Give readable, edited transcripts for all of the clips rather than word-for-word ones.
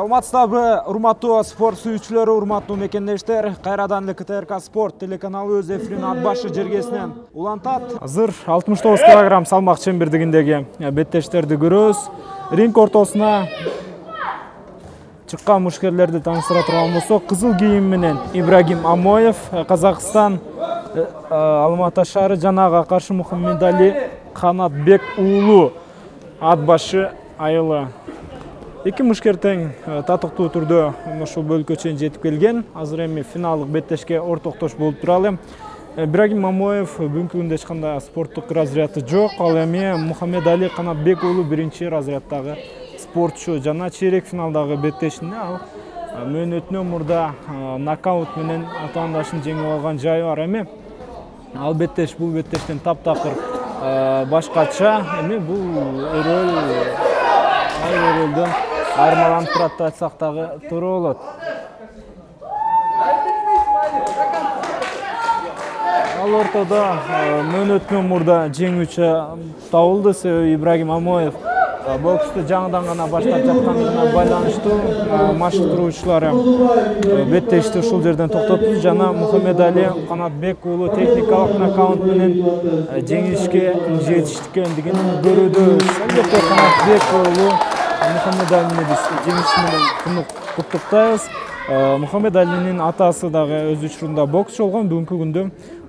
Саламатсыздарбы, урматтуу спорт сүйүүчүлөрү, урматтуу мекендештер. Кайрадан эле КТРК Спорт телеканалы өз эфирин ат башы жергесинен улантат. Азыр 69 кг салмак чембирдигиндеги беттештерди көрөбүз. Ринг ортосуна чыккан мушкерлерди тааныштыра турган болсок, кызыл кийим менен Ибрагим Амоев, Казакстан, Алматы шаары, жанага каршы Мухаммедали Канатбек уулу ат башы айылы. Эки мушкер тең татыктуу түрдө ушул бөлүккө чейин жетип келген. Азыр эми финалдык беттешке ортоктош болуп туралы. Ибрагим Амоев бүгүнкү күндө эч кандай спорттук разряды жок. Ал эми Мухаммедали Канатбек уулу биринчи разряддагы спортчу. Жана чейрек финалдагы беттешинде ал мөөнөтүнөн мурда нокаут менен атаандашын жеңип алган жайы бар. Эми ал беттеш бул беттештен таптакыр башкача. Эми бул өрөлдөн айырмаланып турат деп айтсак дагы туура болот. Ал ортодо мөөнөтүнөн мурда жеңүүчү табылды. Себеби Ибрагим Амоев боксту жаңыдан гана баштап жаткандыгына байланыштуу машыктыруучулары беттешти ушул жерден токтотду. Жана Мухаммедали Канатбек уулу техникалык нокаут менен жеңишке жетишкендигин көрүүбүз. Албетте Канатбек уулу Мухаммедалини биз жеңиши менен куттуктайбыз. Мухаммедалинин атасы дагы өз учурунда боксчу болгон. Бүгүнкү күндө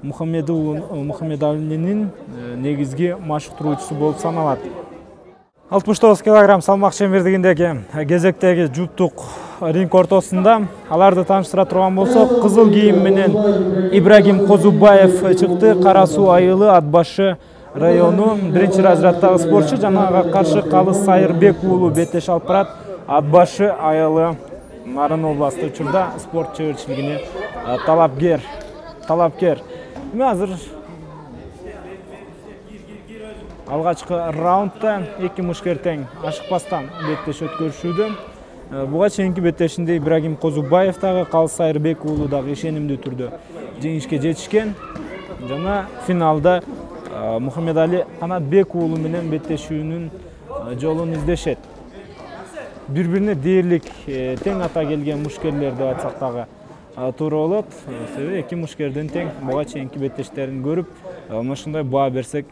Мухаммедалинин негизги машыктыруучусу болуп саналат. 69 кг салмак чембирдигиндеги кезектеги жуптук ринг ортосунда аларды тааныштыра турган болсок, кызыл кийим менен Ибрагим Козубаев чыкты. Кара суу айылы, ат башы району биринчи разряддагы спортчу. Жанага каршы Калыс Сайырбек уулу беттеш алып барат. Ат башы айылы, Нарын областы. Учурда спорт чеберчилигине талапкер. Эми азыр алгачкы раундда эки мушкер тең ашыкпастан беттеш өткөрүшүүдө. Буга чейинки беттешинде Ибрагим Козубаев дагы, Калыс Сайырбек уулу дагы ишенимдүү түрдө жеңишке жетишкен. Жана финалда Мухаммедали Канатбек уулу менен беттешүүнүн жолун издешет. Бири-бирине дээрлик тең ата келген мушкерлер деп айтсак дагы туура болот. Себеби эки мушкердин тең буга чейинки беттештерин көрүп, ушундай баа берсек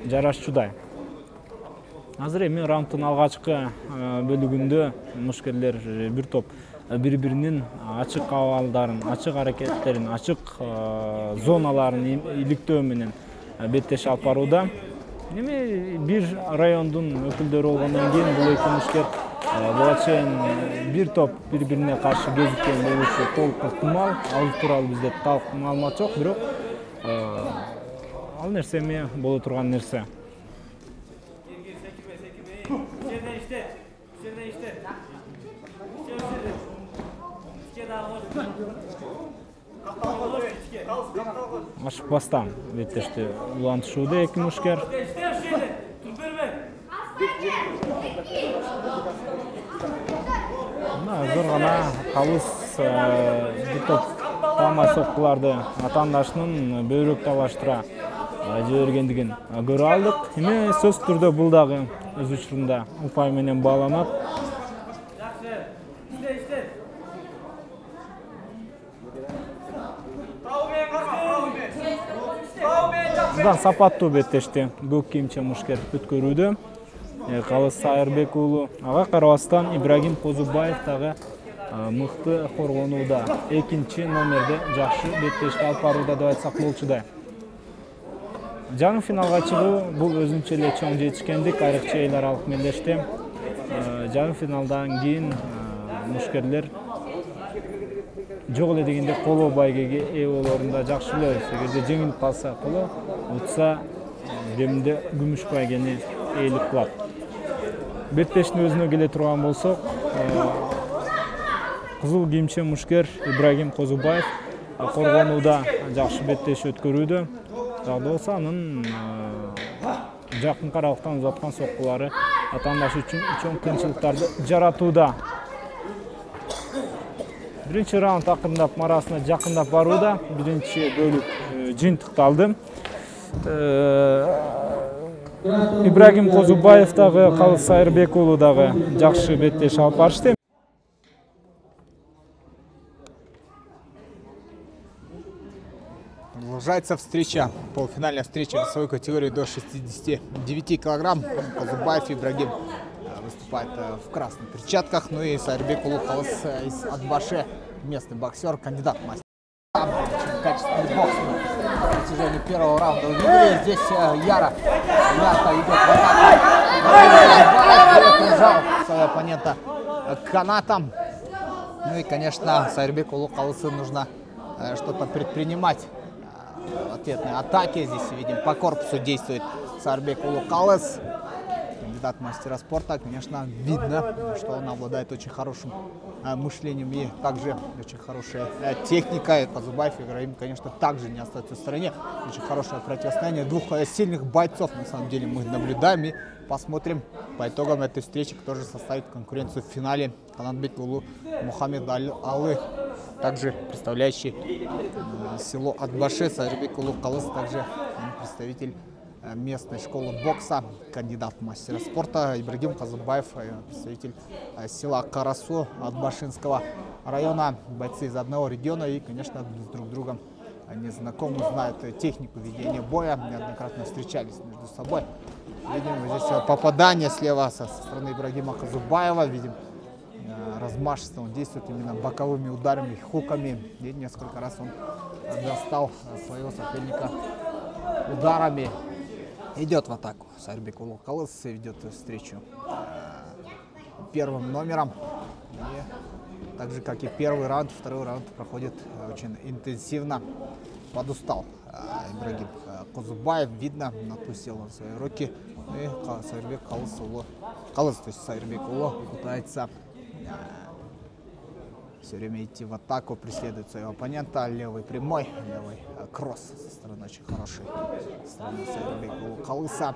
жарашчудай. Азыр эми раунддун алгачкы бөлүгүндө мушкерлер бир топ бири-биринин ачык абалдарын, ачык аракеттерин, ачык зоналарын иликтөө менен беттеш алып барууда. Эми бир райондун өкүлдөрү болгондон кийин бул эки мушкер буга чейин бир топ бири-бирине каршы кезиккен болушу толук ыктымал. Ал тууралуу бизде талк маалымат жок, бирок ал нерсе эми боло турган нерсе. Ашыкпастан беттешти улантышууда эки мушкер. Азыр гана Калыс бир топ талмай соккуларды атаандашынын бөйрөк талаштыра жибергендигин көрө алдык. Эми сөзсүз түрдө бул дагы өз учурунда упай менен бааланат. Мындан сапаттуу беттешти көк кийимче мушкер өткөрүүдө. Калыс Сайырбек уулу, ага карабастан Ибрагим Козубаев дагы мыкты коргонууда. Экинчи номерде жакшы беттешти алып барууда деп айтсак болчудай. Жарым финалга чыгуу бул өзүнчө эле чоң жетишкендик, айрыкча эл аралык мелдеште. Жарым финалдан кийин мушкерлер жок эле дегенде коло байгеге ээ болоорунда жакшы эле. Эгерде жеңилип калса коло, утса кеминде күмүш байгени ээлик кылат. Беттештин өзүнө келе турган болсок, кызыл кийимче мушкер Ибрагим Козубаев коргонууда жакшы беттеш өткөрүүдө. Дагы болсо анын жакын каралыктан узаткан соккулары атаандаш үчүн чоң кыйынчылыктарды жаратууда. Биринчи раунд акырындап марасына жакындап барууда. Биринчи бөлүк жыйынтыкталды. Ибрагим Козубаев дагы, Калыс Сайырбек уулу дагы жакшы беттеш алып барышты. Продолжается встреча, полуфинальная встреча в весовой категории до 69 килограмм. Козубаев Ибрагим выступает в красных перчатках. Ну и Сайрбек Улукалыс из Атбаши, местный боксер, кандидат в мастера. Качественный бокс на протяжении первого раунда. Вы здесь ярко идет в атаку. Прижал своего оппонента канатом. Ну и, конечно, Сайрбеку Улукалысу нужно что-то предпринимать. Ответные атаки. Здесь видим, по корпусу действует Сайрбек Улукалыс. Кандидат в мастера спорта. Конечно, видно, что он обладает очень хорошим мышлением и также очень хорошей техникой. Козубаев Ибрагим, конечно, также не остается в стороне. Очень хорошее противостояние двух сильных бойцов. На самом деле мы наблюдаем и посмотрим по итогам этой встречи, кто же составит конкуренцию в финале. Канатбек Улу Мухаммед Алы, также представляющий село Атбаши. Сайрбек Улукалыс, также представитель местной школы бокса, кандидат в мастера спорта. Ибрагим Козубаев, представитель села Карасу Атбашинского района. Бойцы из одного региона и, конечно, друг с другом они знакомы, знают технику ведения боя, неоднократно встречались между собой. Видим здесь попадание слева со стороны Ибрагима Козубаева. Видим, размашисто он действует именно боковыми ударами, хуками. И несколько раз он достал своего соперника ударами. Идет в атаку. Сайрбек Улукалыс ведет встречу первым номером. И так же, как и первый раунд, второй раунд проходит очень интенсивно. Подустал Ибрагим Козубаев. Видно, отпустил он свои руки. И Сайрбек Калыс, то есть Сайрбек Улу, пытается все время идти в атаку, преследует своего оппонента. Левый прямой, левый кросс со стороны очень хорошей стороны Сайрбека Улукалыса.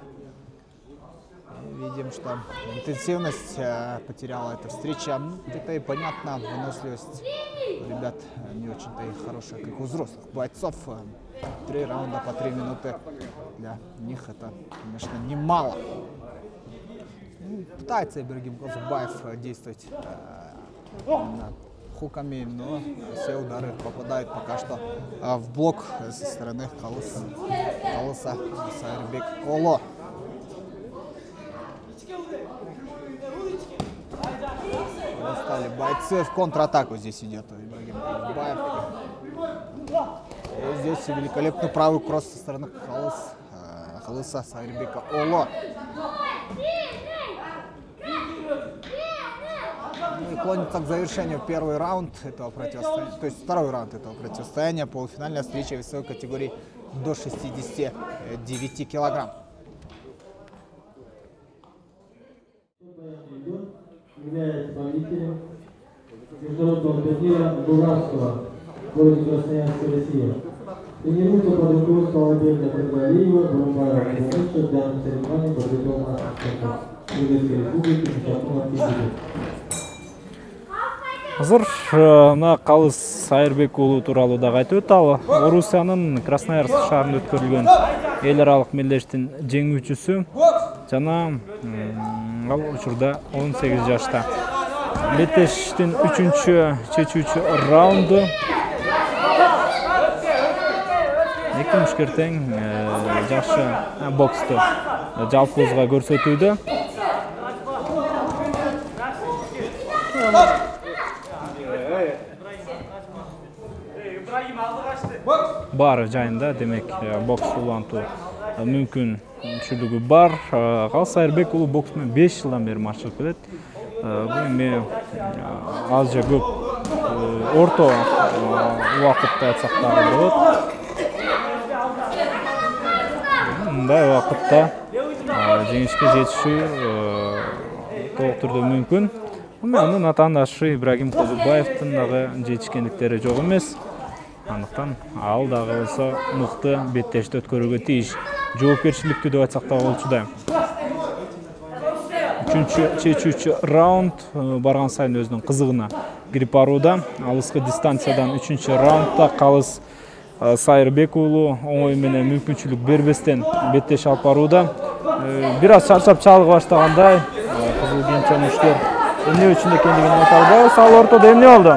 Видим, что интенсивность потеряла эта встреча. Где-то и понятно, выносливость у ребят не очень-то и хорошая, как у взрослых бойцов. 3 раунда по 3 минуты. Для них это, конечно, немало. Пытается Ибрагим Козубаев действовать хуками, но все удары попадают пока что в блок со стороны Калыса Сайрбек Улу. Стали бойцы в контратаку. Здесь идет Ибрагим Козубаев. И здесь великолепный правый кросс со стороны Калыса Сайрбека Улу. И клонится к завершению первый раунд этого противостояния, то есть второй раунд этого противостояния, полуфинальная встреча в весовой категории до 69 килограмм. Является победителем международного турнира Булгарского в городе Красноярска, Россия. Тренируется под руководством Владимира Предвалиева, Бурумбара Куловича, в данном соревновании под итогом мастер-спорта Кыргызской Республики Мишакуна Кизиги. Азыр мына Калыс Сайрбек Улу тууралуу дагы айтып өтө. Ал Орусиянын Красноярск шаарында өткөрүлгөн эл аралык мелдештин жеңүүчүсү жана ал учурда 18 жашта. Беттештин 3-чү чечүүчү раунду. Эки мушкертең жакшы боксту жалпыбызга көрсөтүүдө. Бар жайында, демек, бокс улантуу мүмкүнчүлүгү бар. Калыс Сайрбек Улу боксмен 5 жылдан бери машыгып келет. Бул эми аз же көп орто убакытта айтсак дагы болот. Мындай убакытта жеңишке жетишүү толук түрдө мүмкүн. Анын атаандашы Ибрагим Козубаевдин дагы жетишкендиктери жок эмес. Андыктан ал дагы болсо мыкты беттешти өткөрүүгө тийиш. Жоопкерчиликтүү деп айтсак да болчу. 3-чү чечүүчү раунд барган сайын өзүнүн кызыгына кирип барууда. Алыскы дистанциядан 3-чү раундда Калыс Сайрбек Улу оңой менен мүмкүнчүлүк бербестен беттеш алып барууда. Бир аз чарчап чалыга баштагандай кызыл кийимче мушкер эмне үчүн экендигин айта албайбыз. Ал ортодо эмне болду?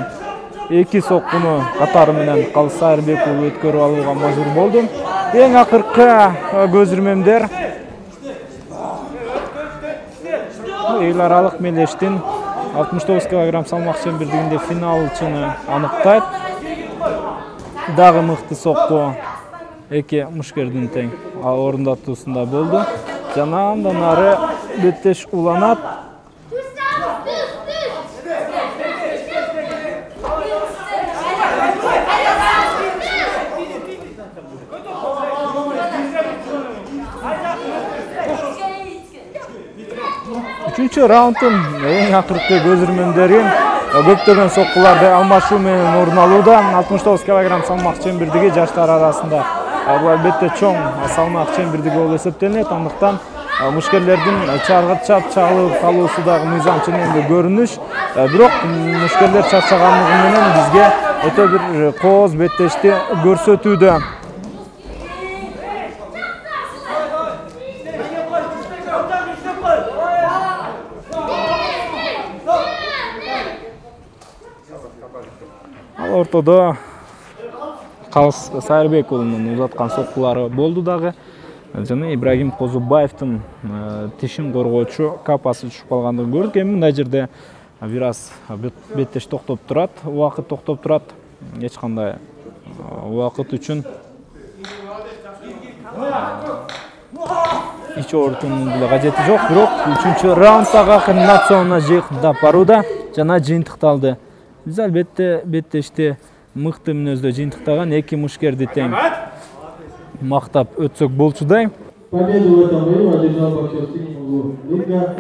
2 соккуну катары менен Калыс Сайырбек уулу өткөрүп алууга мажбур болду. Эң акыркы көз ирмемдер эл аралык мелештин 69 кг салмак чембирдигинде финалчыны аныктайт. Дагы мыкты сокку эки мушкердин тең орундатуусунда болду. Жана андан ары беттеш уланат. Üçüncü раундтун эң акыркы көз ирмемдери көптөгөн соккуларды алмашуу менен орун алууда. 69 кг салмак чембирдиги жаштар арасында бул албетте чоң салмак чембирдиги болуп эсептелет. Андыктан мушкерлердин чаргырчап чагылып калуусу дагы мыйзам ченемде көрүнүш. Бирок мушкерлер чарчаганлыгы менен бизге өтө бир кооз беттешти көрсөтүүдө. Ортодо Калыс Сайырбек уулунун узаткан соккулары болду дагы. Жана Ибрагим Козубаевдин тишин коргоочу капасы түшүп калгандыгын көрдүк. Эми мындай жерде бир аз беттеш токтоп турат, убакыт токтоп турат. Эч кандай убакыт үчүн ич оорутуунун деле кажети жок. Бирок 3-раундтагы кылминациона жыйынтыктап барууда жана жыйынтыкталды. Биз албетте беттешти мыкты мүнөздө жыйынтыктаган эки мушкерди тең мактап өтсөк болчудай. Победу в этом бою одержал боксер в синем углу ринга.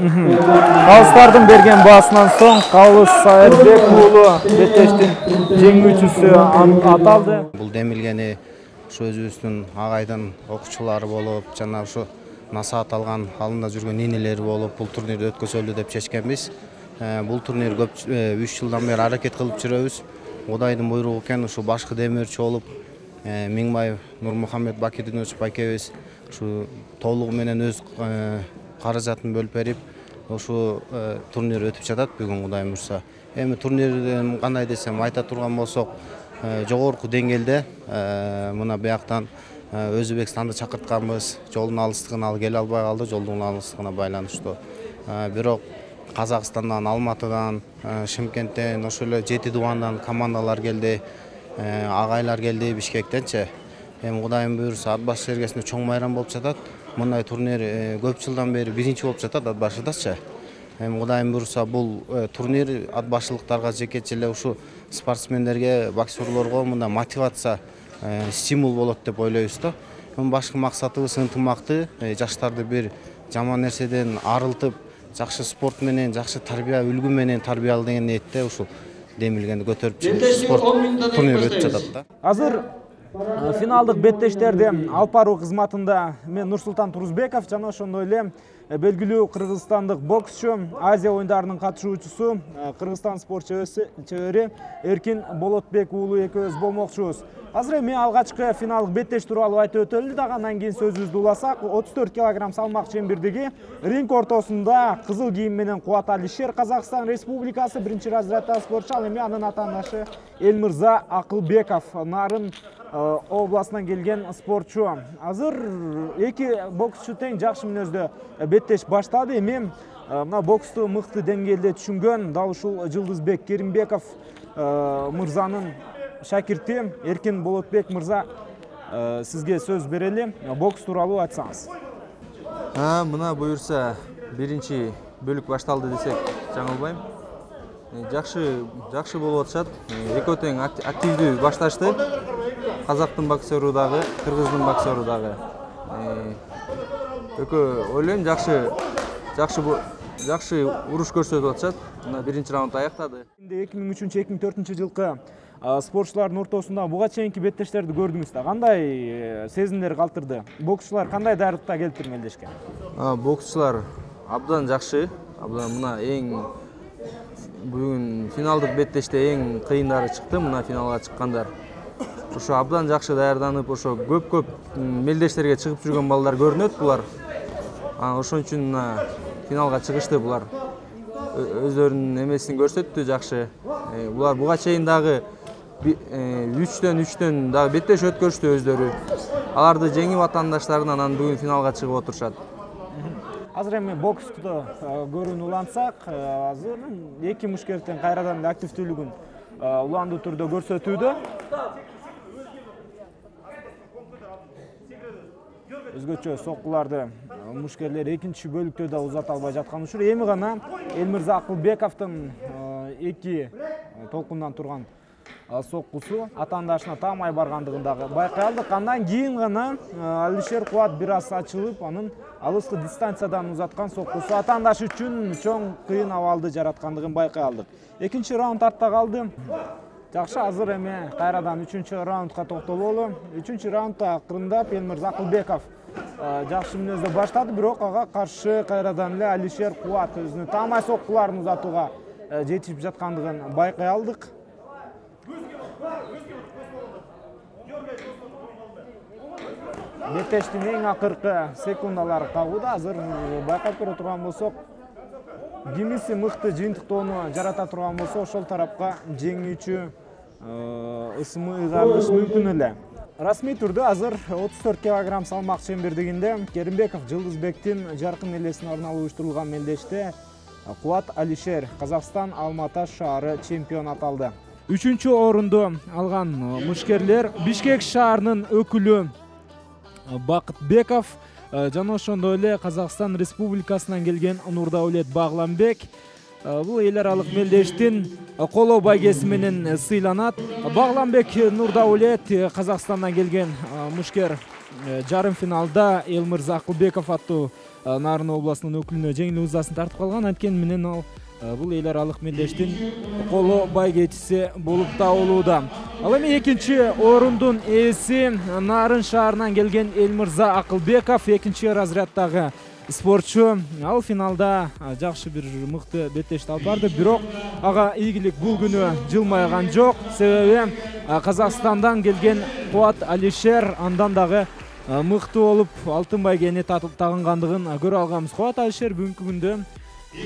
Калыстардын берген баасынан соң Калыс Сайырбек уулу беттештин жеңүүчүсү аталды. Бул демилгени ушу өзүбүздүн агайдын окуучулары болуп, жана ушу насаат алган алында жүргөн энелери болуп, бул турнирди өткөзөлү деп чечкенбиз. Бул турнир көп 3 жылдан бери аракет кылып жүрөбүз. Кудайдын буйругу экен, ушу башкы демирчи болуп, Миңбаев Нурмухаммед Бакирдинович байкебиз ушу толугу менен өз каражатын бөлүп берип, ушу турнир өтүп жатат бүгүн Кудай буйрса. Эми турнирден кандай десем айта турган болсок, жогорку деңгээлде мына бияктан Өзбекстанды чакыртканбыз. Жолдун алыстыгына ал келе албай калды, жолдун алыстыгына байланыштуу. Бирок Казакстандан, Алматыдан, Шымкенттен, ошол эле Жети Дубандан командалар келди, агайлар келди Бишкектенчи. Эми Кудайдын буйруса ат баш сергесинде чоң майрам болуп жатат. Мындай турнир көп жылдан бери биринчи болуп жатат ат башыдачы. Эми Кудайдын буйруса бул турнир ат башылыктарга жекече эле ушу спортсмендерге, боксерлорго мындай мотивация, стимул болот деп ойлойбуз да. Эми башкы максатыбыз ынтымакты, жаштарды бир жаман нерседен арылтып, жакшы спорт менен, жакшы тарбия, үлгү менен тарбиялоо деген ниетте ушул демилгенди көтөрүп спорт турнир өтүп жатат да. Азыр финалдык беттештерди алып баруу кызматында мен Нурсултан Турузбеков жана ошондой эле белгилүү кыргызстандык боксчу, Азия оюндарынын катышуучусу, Кыргызстан спорт чебери Эркин Болотбек уулу экөөбүз болмокчубуз. Азыр эми алгачкы финалдык беттеш тууралуу айтып өтөлдү дагы, андан кийин сөзүбүздү уласак, 34 кг салмак чембирдиги ринг ортосунда кызыл кийим менен Кубат Алишер, Казакстан Республикасы 1-разряддагы спортчу, ал эми анын атаандашы Элмырза Акылбеков, Нарын областынан келген спортчу. Азыр эки боксчу тең жакшы мүнөздө беттеш баштады. Эми мына боксту мыкты деңгээлде түшүнгөн дал ушул Жылдызбек Керимбеков мырзанын шакирти Эркин Болотбек мырза, сизге сөз берели. Бокс тууралуу айтсаңыз. Мына буюрса биринчи бөлүк башталды десек жаңылбайм. Жакшы болуп атышат. Экөө тең активдүү башташты. Казактын боксеру дагы, кыргыздын боксеру дагы. Экөө ойлойм жакшы уруш көрсөтүп атышат. Мына биринчи раунд аяктады. 2003-2004 жылкы спортчулардын ортосунда буга чейинки беттештерди көрдүңүз да. Кандай сезимдер калтырды? Боксчулар кандай даярдыкта келип мелдешкен? Боксчулар абдан жакшы. Абдан мына бүгүн финалдык беттеште эң кыйындары чыкты. Мына финалга чыккандар. Ошо абдан жакшы даярданып, ошо көп мелдештерге чыгып жүргөн балдар көрүнөт булар. Ошон үчүн мына финалга чыгышты булар. Өздөрүнүн эмесин көрсөттү жакшы. Булар буга чейин дагы 3-3 дагы беттеш өткөрүштү өздөрү. Аларды жеңип атаандаштарынан анан бүгүн финалга чыгып отурушат. Азыр эми боксту көрүүнү улантсак, азыр эки мушкердин кайрадан активдүүлүгүн уландуу түрдө көрсөтүүдө. Өзгөчө соккуларды мушкерлер экинчи бөлүктө да узата албай жаткан учур. Эми гана Элмирза Акылбековдун эки толкундан турган соккусу атаандашына таамай баргандыгын дагы байкай алдык. Андан кийин гана Алишер Кубат бир аз ачылып, анын алыскы дистанциядан узаткан соккусу атаандаш үчүн чоң кыйын абалды жараткандыгын байкай алдык. Экинчи раунд артта калды. Жакшы, азыр эми кайрадан 3-раундга токтололу. 3-раундда акырындап Элмирза Акылбеков жакшы мүнөздө баштады, бирок ага каршы кайрадан эле Алишер Кубат өзүнүн таамай соккуларын узатууга жетишип жаткандыгын байкай алдык. Беттештин эң акыркы секундалары кагууда. Азыр байкап көрө турган болсок, кимиси мыкты жыйынтыктоону жарата турган болсо, ошол тарапка жеңүүчү ысымы ыйгарылышы мүмкүн эле. Расмий түрдө азыр 34 кг салмак чембердигинде Керимбеков Жылдызбектин жаркын элесине арналып уюштурулган мелдеште Кубат Алишер Казакстан Алматы шаары чемпион аталды. 3-орунду алган мушкерлер Бишкек шаарынын өкүлү Бакытбеков жана ошондой эле Казакстан Республикасынан келген Нурдаулет Багламбек. Бул эл аралык мелдештин колоо байгеси менен сыйланат. Багламбек Нурдаулет Казакстандан келген мушкер жарым финалда Элмирза Акылбеков аттуу Нарын областынын өкүлүнө жеңил ызасын тартып калган. Анткени менен ал бул эл аралык мелдештин колоо байгечиси болуп табылууда. Ал эми экинчи орундун ээси Нарын шаарынан келген Элмирза Акылбеков, экинчи разряддагы спортчу. Ал финалда жакшы бир мыкты беттешти алып барды, бирок ага ийгилик бул күнү жылмайган жок. Себеби Казакстандан келген Кубат Алишер андан дагы мыкты болуп алтын байгени тагынгандыгын көрө алганбыз. Кубат Алишер бүгүнкү күндө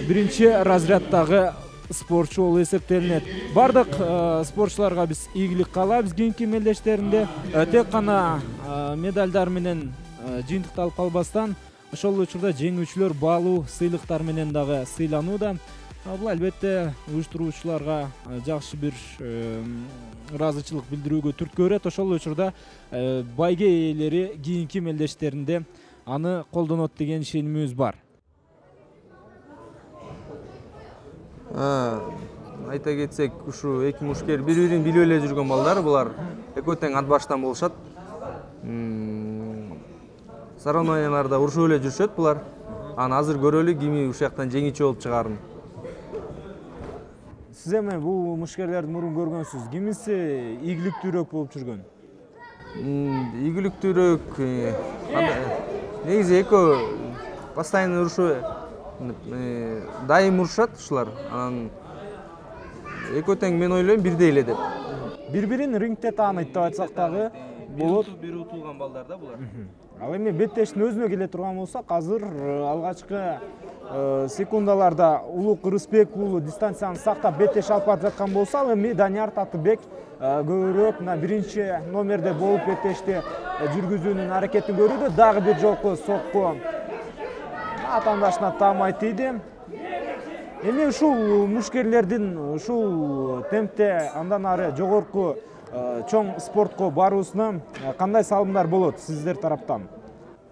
биринчи разряддагы спортчу болуп эсептелинет. Бардык спортчуларга биз ийгилик каалайбыз. Кийинки мелдештеринде тек гана медалдар менен жыйынтыкталып калбастан, ошол учурда жеңүүчүлөр баалуу сыйлыктар менен дагы сыйланууда. Бул албетте уюштуруучуларга жакшы бир ыраазычылык билдирүүгө түрткү берет. Ошол учурда байге ээлери кийинки мелдештеринде аны колдонот деген ишенимибиз бар. Айта кетсек, ушу эки мушкер бири-бирин билип эле жүргөн балдар. Булар экөө тең ат баштан болушат. Соревнованияларда урушуп эле жүрүшөт булар. Аны азыр көрөлү кими ушул жактан жеңүүчү болуп чыгарын. Сиз эми бул мушкерлерди мурун көргөнсүз. Кимиси ийгиликтүүрөөк болуп жүргөн? Ийгиликтүүрөөк негизи экөө постоянно урушуу, дайым урушат ушулар. Анан экөө тең мен ойлойм бирдей эле деп. Бири-бирин рингте тааныйт деп айтсак дагы болот. Бир утулган балдар да булар. Ал эми беттештин өзүнө келе турган болсак, азыр алгачкы секундаларда Улук Рыспек уулу дистанцияны сактап беттеш алып барып жаткан болсо, ал эми Данияр Татыбек көбүрөөк мына биринчи номерде болуп беттешти жүргүзүүнүн аракетин көрүүдө. Дагы бир жолку сокку атаандашына таамай тийди. Эми ушул мушкерлердин ушул темпте андан ары жогорку чоң спортко баруусуна кандай салымдар болот сиздер тараптан?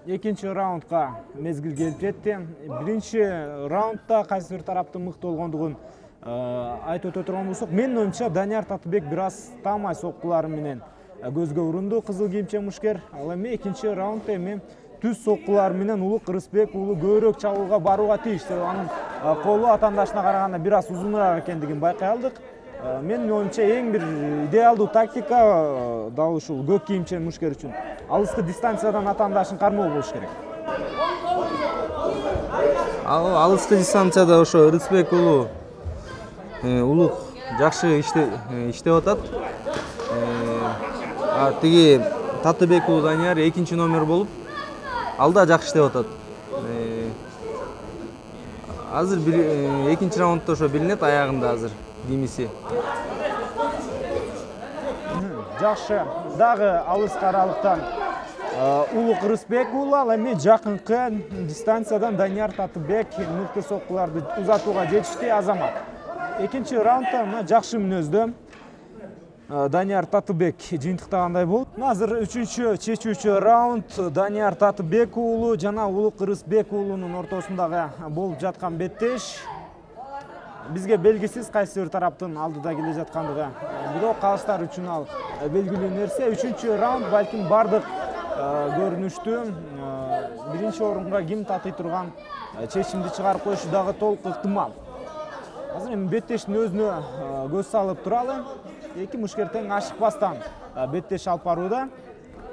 Экинчи раундга мезгил келип жетти. Биринчи раундда кайсы бир тараптын мыкты болгондугун айтып өтө турган болсок, менин оюмча Данияр Татыбек бир аз таамай соккулары менен көзгө урунду кызыл кийимче мушкер. Ал эми экинчи раундда эми түз соккулары менен Улук Рыспек уулу көбүрөөк чабууга барууга тийиш. Анын колу атаандашына караганда бир аз узунураак экендигин байкай алдык. Менин оюмча эң бир идеалдуу тактика дал ушул көк кийимче мушкер үчүн алыскы дистанциядан атаандашын кармоо болуш керек. Алыскы дистанцияда ошо Рыспек уулу Улук жакшы иштеп атат. Тиги Татыбек уулу Данияр экинчи номер болуп, ал да жакшы иштеп атат. Азыр экинчи раундда ошо билинет аягында азыр кимиси. жакшы дагы алыс аралыктан Улук Рысбек уулу, ал эми жакынкы дистанциядан Данияр Татыбек мыкты соккуларды узатууга жетишти. Азамат экинчи раундда мына жакшы мүнөздө Данияр Татыбек жыйынтыктагандай болду. Азыр үчүнчү чечүүчү раунд Данияр Татыбек уулу жана Улук Рысбек уулунун ортосундагы болуп жаткан беттеш. Бизге белгисиз кайсы бир тараптын алдыда келе жаткандыгы, бирок калыстар үчүн ал белгилүү нерсе. Үчүнчү раунд балким бардык көрүнүштү биринчи орунга ким татый турган чечимди чыгарып коюшу дагы толук ыктымал. Азыр эми беттештин өзүнө көз салып туралы. Эки мушкер тең ашыкпастан беттеш алып барууда.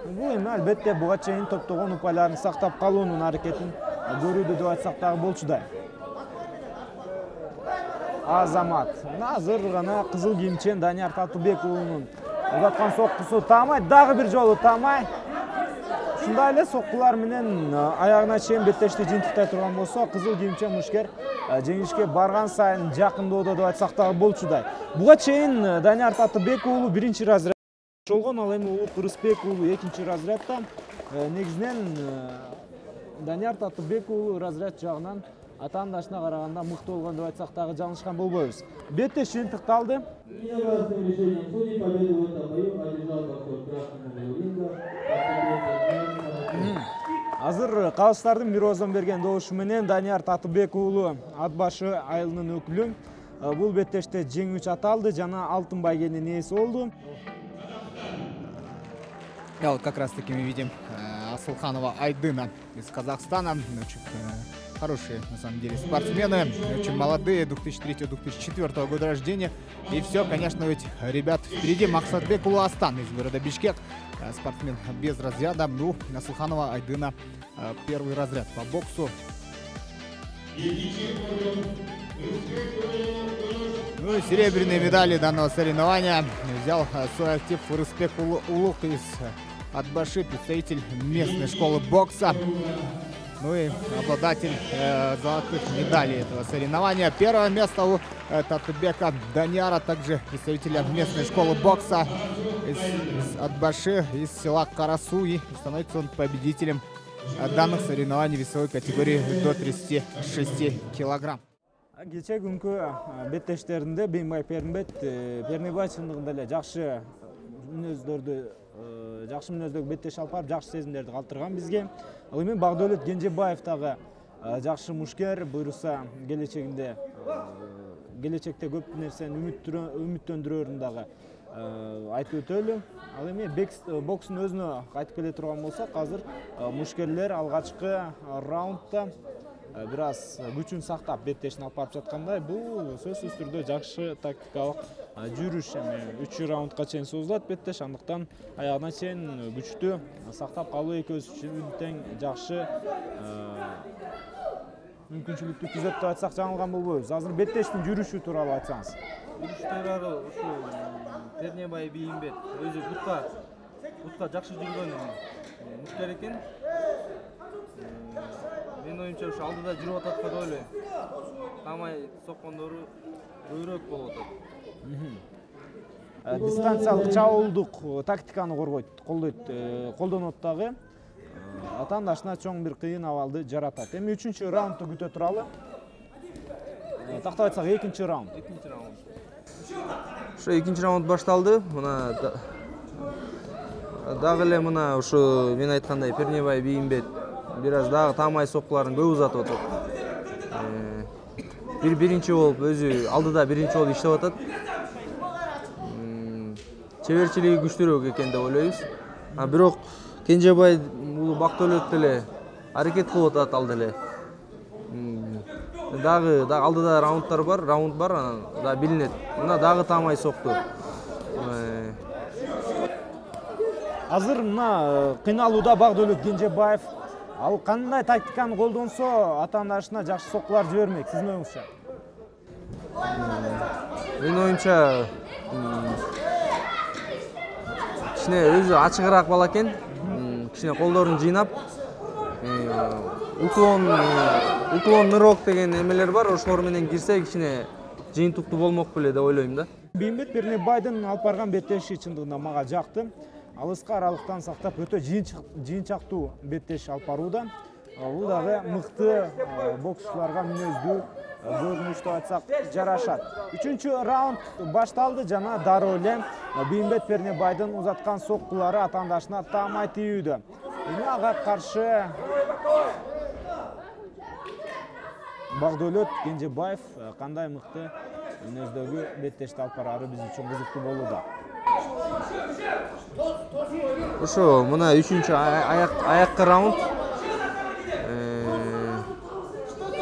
Бул эми албетте буга чейин топтогон упайларын сактап калуунун аракетин көрүүдө деп айтсак дагы болчудай. Азамат азыр гана кызыл кийимчен Данияр Татыбек уулунун узаткан соккусу таамайт, дагы бир жолу таамай. Ушундай эле соккулар менен аягына чейин беттешти жыйынтыктай турган болсо, кызыл кийимчен мушкер жеңишке барган сайын жакындоодо деп айтсак дагы болчудай. Буга чейин Данияр Татыбек уулу биринчи разряд болгон, ал эми Улук Рысбек уулу экинчи разрядда. Негизинен Данияр Татыбек уулу разряд жагынан атаандашына караганда мыкты болгон деп айтсак дагы жаңылышкан болбойбуз. Беттеш жыйынтыкталды. Азыр калыстардын бир оозон берген добушу менен Данияр Татыбек уулу ат башы айылынын өкүлү бул беттеште жеңүүчү аталды жана алтын байгенин ээси болду. Да, вот как раз таки мы видим Асылханова Айдына из Казахстана. Очень хорошие, на самом деле, спортсмены, очень молодые, 2003-2004 года рождения. И все, конечно, ведь ребят впереди. Максатбек Улуастан из города Бишкек, спортсмен без разряда. Ну, Асылханова Айдына первый разряд по боксу. Ну и серебряные медали данного соревнования взял свой актив Рысбек Улук из Атбаши, представитель местной школы бокса. Ну и обладатель золотых медалей этого соревнования. Первое место у Татыбека Данияра, также представителя местной школы бокса из Атбаши, из села Карасу. И становится он победителем данных соревнований весовой категории до 36 килограмм. Кече күнкү беттештеринде Беймбай Пернебай чындыгында эле жакшы мүнөздөгү беттеш алып барып, жакшы сезимдерди калтырган бизге. Ал эми Багдөлөт Кенжебаев дагы жакшы мушкер, буйруса келечекте көп нерсени үмүттөндүрөрүн дагы айтып өтөлү. Ал эми бокстун өзүнө кайтып келе турган болсок, азыр мушкерлер алгачкы раундда бир аз күчүн сактап беттешин алып барып жаткандай. Бул сөзсүз түрдө жакшы тактикалык жүрүш. Эми 3 раундга чейин созулат беттеш, андыктан аягына чейин күчтү сактап калуу экөөбүз үчүн тең жакшы мүмкүнчүлүктү түзөт деп айтсак жаңылган болбойбуз. Азыр беттештин жүрүшү тууралуу айтсаңыз. Жүрүштөрү ушу Пернебай Бийимбет өзү бутка жакшы жүргөн мушкер экен. Менин оюмча ушу алдыда жүрүп атат деп ойлойм. Тамай соккондору көбүрөөк болуп атат. Дистанциялык чабуулдук тактиканы колдонот дагы. Атаандашына чоң бир кыйын абалды жаратат. Эми 3-чү раундду күтө туралы. Тактап айтсак 2-чи раунд. Ушу 2-чи раунд башталды. Мына дагы эле мына ушу мен айткандай Пернебай Бийимбет бир аз дагы таамай соккуларын көп узатып атат. Биринчи болуп өзү алдыда биринчи болуп иштеп атат. Чеберчилиги күчтүүрөөк экен деп ойлойбуз. Бирок Кенжебай бул Бактөлөт деле аракет кылып атат ал деле. Дагы алдыда раунд бар, анан да билинет. Мына дагы таамай сокту. Азыр мына кыйналууда Багдөлөт Кенжебаев ал кандай тактиканы колдонсо атаандашына жакшы соккулар жибермек, сиздин оюңузча? Менин оюмча кичине өзү ачыгыраак бала экен. Кичине колдорун жыйнап, уклон нырок деген эмелер бар, ошолор менен кирсе кичине жыйынтыктуу болмок беле деп ойлойм да. Бейімбет Пернебайдын алып барган беттеши чындыгында мага жакты. Алыска аралыктан сактап өтө жыйынчактуу беттеш алып барууда. Бул дагы мыкты боксчуларга мүнөздүү көрүнүш деп айтсак жарашат. 3-раунд башталды жана дароо эле Бейимбет Пернебайдын узаткан соккулары атаандашына таамай тийүүдө. Эми ага каршы Багдөлөт Кенжебаев кандай мыкты мүнөздөгү беттешти алып барары биз үчүн кызыктуу болууда. Ошо мына 3-чү аяккы раунд.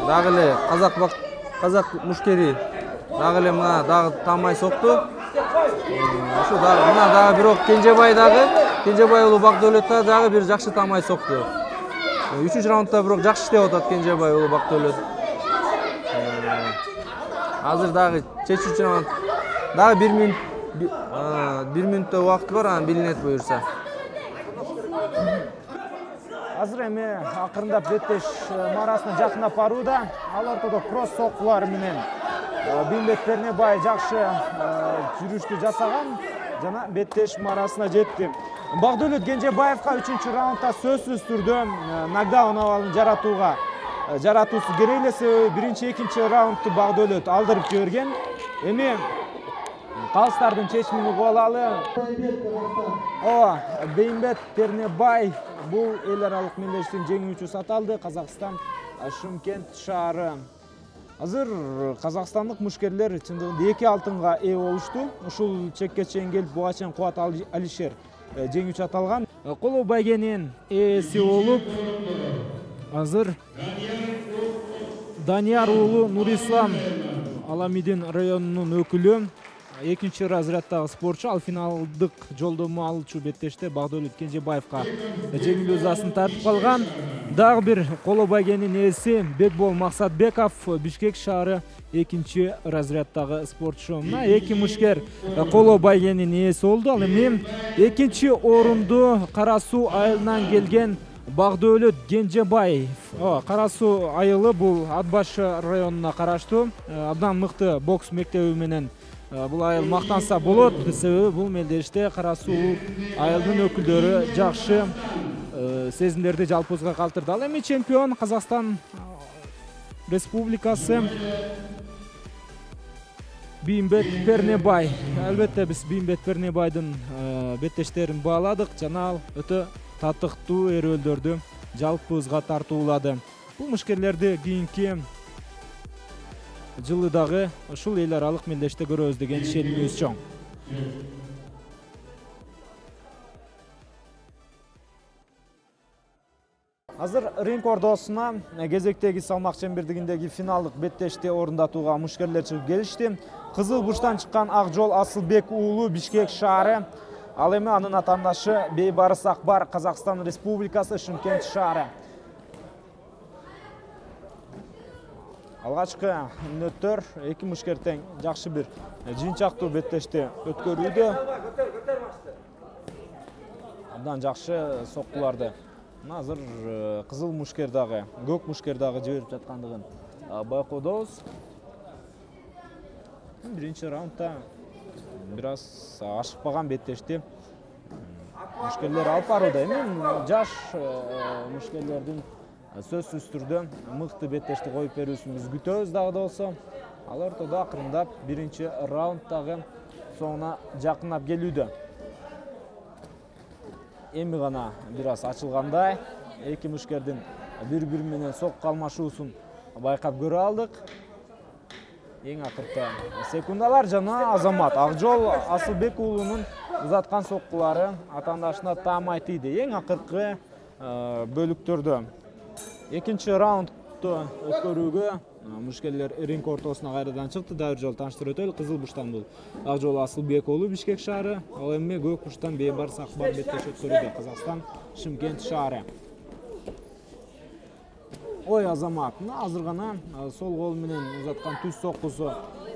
Дагы эле казак мушкери дагы эле мына дагы таамай сокту. Ошо дагы мына дагы бирок Кенжебай уулу Багдөлөт дагы бир жакшы таамай сокту. 3-чү раундда бирок жакшы иштеп атат Кенжебай уулу Багдөлөт. Азыр дагы чечүүчү раунд. Дагы 1 мүнөттө убакыт бар, анан билинет буюрса. Азыр эми акырындап беттеш марасына жакындап барууда. Ал ортодо кросс соккулары менен Бейимбет Пернебай жакшы жүрүштү жасаган жана беттеш марасына жетти. Багдөлөт Кенжебаевга 3-чү раундда сөзсүз түрдө нокдаун абалын жаратуусу керек эле, себеби 1-2 раундту Багдөлөт алдырып жиберген. Эми калыстардын чечимин угуп алалы. Бейимбет Пернебай бул эл аралык мелдештин жеңүүчүсү аталды. Казакстан, Шымкент шаары. Азыр казакстандык мушкерлер чындыгында 2 алтынга ээ болушту. Ушул чекке чейин келип буга чейин Кубат Алишер жеңүүчү аталган. Коло байгенин ээси болуп, азыр Данияр уулу Нурислам Аламидин районунун өкүлү, 2-чи разряддагы спортчу, ал финалдык жолдому алуучу беттеште Багдөлөт Кенжебаевга жеңил ызасын тартып калган. Дагы бир коло байгенин ээси Бекбол Максатбеков, Бишкек шаары 2-чи разряддагы спортчу. Мына 2 мушкер коло байгенин ээси болду. Ал эми 2-чи орунду Кара Суу айылынан келген Багдөлөт Кенжебаев. Кара Суу айылы бул Атбаш районуна караштуу. Абдан мыкты бокс мектеби менен бул айыл мактанса болот, себеби бул мелдеште Кара Суу айылдын өкүлдөрү жакшы сезимдерди жалпыбызга калтырды. Ал эми чемпион Казакстан Республикасы Бейимбет Пернебай. Албетте биз Бейимбет Пернебайдын беттештерин бааладык жана ал өтө татыктуу эрөлдөрдү жалпыбызга тартуулады. Бул мушкерлерди кийинки жылы дагы ушул эл аралык мелдеште көрөбүз деген ишенимибиз чоң. Азыр ринг ордосуна кезектеги салмак чембердигиндеги финалдык беттешти орундатууга мушкерлер чыгып келишти. Кызыл буштан чыккан Акжол Асылбек уулу Бишкек шаары, ал эми анын атаандашы Бейбарыс Акбар Казакстан Республикасы Шымкент шаары. Алгачкы мүнөттөр 2 мушкер тең жакшы бир жыйынчактуу беттешти өткөрүүдө. Абдан жакшы соккуларды азыр кызыл мушкер дагы, көк мушкер дагы жиберип жаткандыгын байкоодобуз. 1-чи раундда бир аз ашыкпаган беттешти мушкерлер алып барууда. Эми жаш мушкерлердин сөзсүз түрдө мыкты беттешти коюп берүүсүн биз күтөбүз дагы да болсо. Ал ортодо акырындап 1-чи раунддагы соңуна жакындап келүүдө. Эми гана бир аз ачылгандай, 2 мушкердин бири-бири менен сокку алмашуусун байкап көрө алдык. Эң акыркы секундалар жана Азамат Акжол Асылбек уулунун узаткан соккулары атаандашына таамай тийди. Эң акыркы бөлүктөрдө 2-чи раундду өткөрүүгө мушкерлер ринг ортосуна кайрадан чыкты. Дагы бир жолу тааныштырып өтөлү. Кызыл буштан бул Акжол Асылбек уулу Бишкек шаары, ал эми көк буштан Бейбарыс Акбар беттеш өткөрүүдө Казакстан Шымкент шаары. Ой Азамат, азыр гана сол кол менен узаткан түз соккусу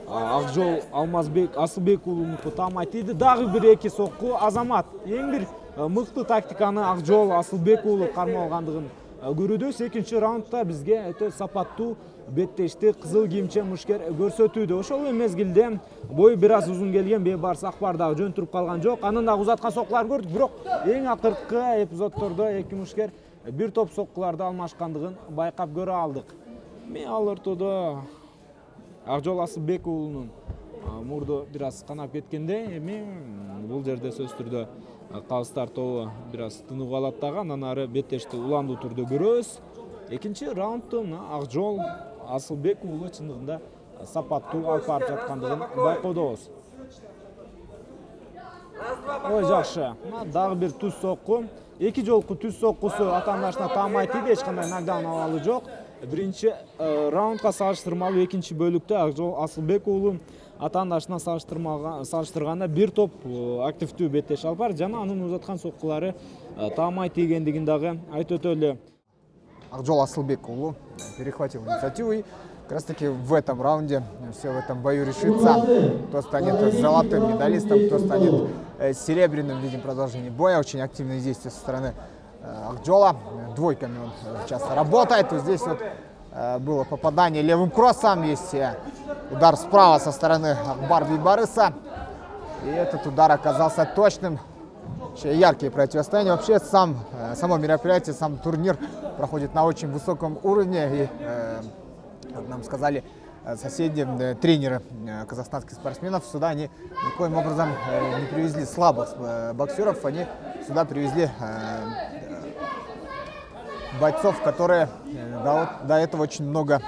Акжол Асылбек уулунуку таамай тийди. Дагы бир 2 сокку Азамат. Эң бир мыкты тактиканы Акжол Асылбек уулу кармалгандыгын көрүүдөбүз. Экинчи раундда бизге өтө сапаттуу беттешти кызыл кийимче мушкер көрсөтүүдө. Ошол мезгилде бою бир аз узун келген Бейбарыс Акбар дагы жөн туруп калган жок. Анын дагы узаткан соккуларын көрдүк, бирок эң акыркы эпизоддордо эки мушкер бир топ соккуларды алмашкандыгын байкап көрө алдык. Мен ал ортодо Акжол Асылбек уулунун мурду бир аз канап кеткендей, эми бул жерде сөз түрдө калыстар тобу бир аз тынууга алат дагы, андан ары беттешти уландуу түрдө көрөбүз. Экинчи раундту Акжол Асылбек уулу чындыгында сапаттуу алып барып жаткандыгын байкоодобуз. Ой, жакшы. Дагы бир түз сокку. Эки жолку түз соккусу атаандашына таамай тийди, эч кандай нокдаун абалы жок. Биринчи раундга салыштырмалуу экинчи бөлүктө Акжол Асылбек уулу атаандашына салыштырганда бир топ активдүү беттеш алып бар жана анын узаткан соккулары таамай тийгендигин дагы айтып өтөлү. Акжол Асылбек уулу перехватил инициативу, и как раз таки в этом раунде все в этом бою решится. Кто станет золотым медалистом, кто станет серебряным. Видим продолжение боя, очень активные действия со стороны Акжола. Двойками он часто работает. Вот здесь вот было попадание левым кроссом, есть удар справа со стороны Акбара Бейбарыса. И этот удар оказался точным. Еще яркие противостояния. Вообще само мероприятие, сам турнир проходит на очень высоком уровне. И, как нам сказали соседи, тренеры казахстанских спортсменов, сюда они никоим образом не привезли слабых боксеров, они сюда привезли бойцов, которые до этого очень много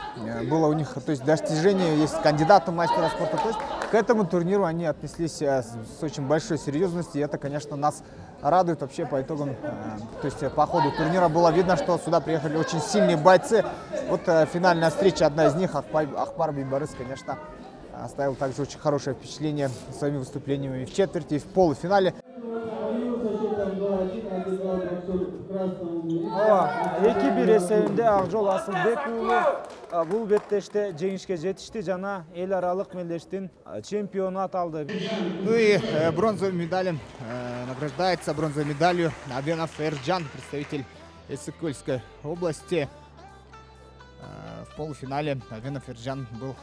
было у них, то есть достижений, есть кандидаты в мастера спорта. То есть к этому турниру они отнеслись с очень большой серьезностью, и это, конечно, нас радует вообще по итогам. То есть по ходу турнира было видно, что сюда приехали очень сильные бойцы. Вот финальная встреча, одна из них, Акбар Бейбарыс, конечно, оставил также очень хорошее впечатление своими выступлениями в четверти и в полуфинале. Эки бир эсебинде Акжол Асылбек уулу бул беттеште жеңишке жетишти жана эл аралык мелдештин чемпиону аталды. Ну и бронзовым медалем награждается, бронзовой медалью Авенов Эрджан, представитель Иссык-Кульской области. В полуфинале Авенов Эрджан был,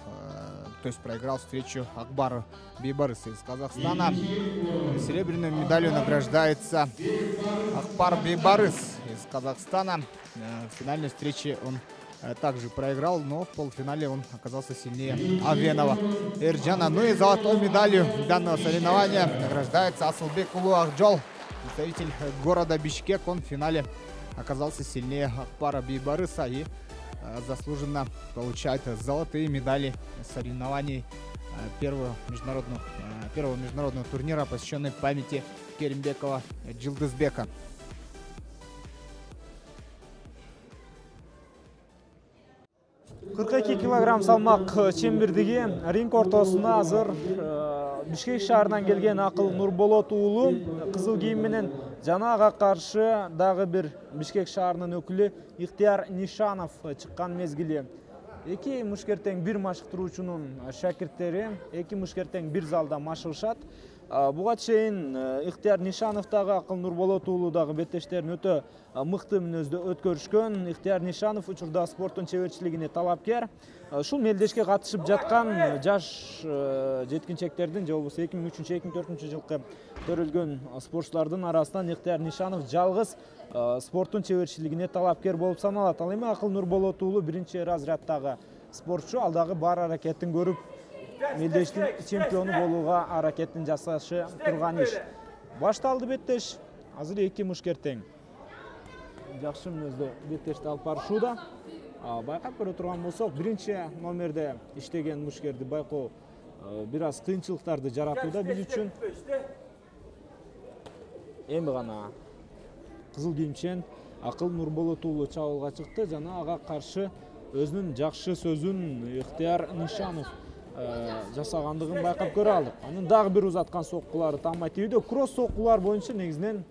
то есть проиграл встречу Акбару Бейбарысу из Казахстана. Серебряной медалью награждается Акбар Бейбарыс из Казахстана. В финальной встрече он также проиграл, но в полуфинале он оказался сильнее Авенова Эрджана. Ну и золотой медалью данного соревнования награждается Асылбек уулу Акжол, представитель города Бишкек. Он в финале оказался сильнее Акбара Бейбарыса и заслуженно получает золотые медали соревнований первого международного турнира, посвященный памяти Керимбекова Джилдызбека. килограмм салмак чембирдиги ринг ортосуна азыр Бишкек шаарынан келген Акыл Нурболот уулу кызыл кийим менен жана ага каршы дагы бир Бишкек шаарынын өкүлү Ихтияр Нишанов чыккан мезгили. Эки мушкертең бир машыктыруучунун шакирттери, эки мушкертең бир залда машыгышат. Буга чейин Ихтияр Нишанов дагы Акыл Нурболот уулу дагы беттештерин өтө мыкты мүнөздө өткөрүшкөн. Ихтияр Нишанов учурда спорттун чеберчилигине талапкер. Ушул мелдешке катышып жаткан жаш жеткинчектердин же болбосо 2003-2004 жылкы төрөлгөн спортчулардын арасынан Ихтияр Нишанов жалгыз спорттун чеберчилигине талапкер болуп саналат. Ал эми Акыл Нурболот уулу биринчи разряддагы спортчу, ал дагы бар аракетин көрүп мелдештин чемпиону болууга аракетин жасашы турган иш. Башталды беттеш. Азыр эки мушкертең жакшы мүнөздө беттешти алып барышууда. Байкап көрө турган болсок, биринчи номерде иштеген мушкерди байкоо бир аз кыйынчылыктарды жаратууда биз үчүн. Эми гана кызыл кийимчен Акыл Нурболот уулу чабуулга чыкты жана ага каршы өзүнүн жакшы сөзүн Ихтияр Нишанов жасагандыгын байкап көрө алдык. Анын дагы бир узаткан соккулары таамай тийүүдө. Кросс соккулар боюнча негизинен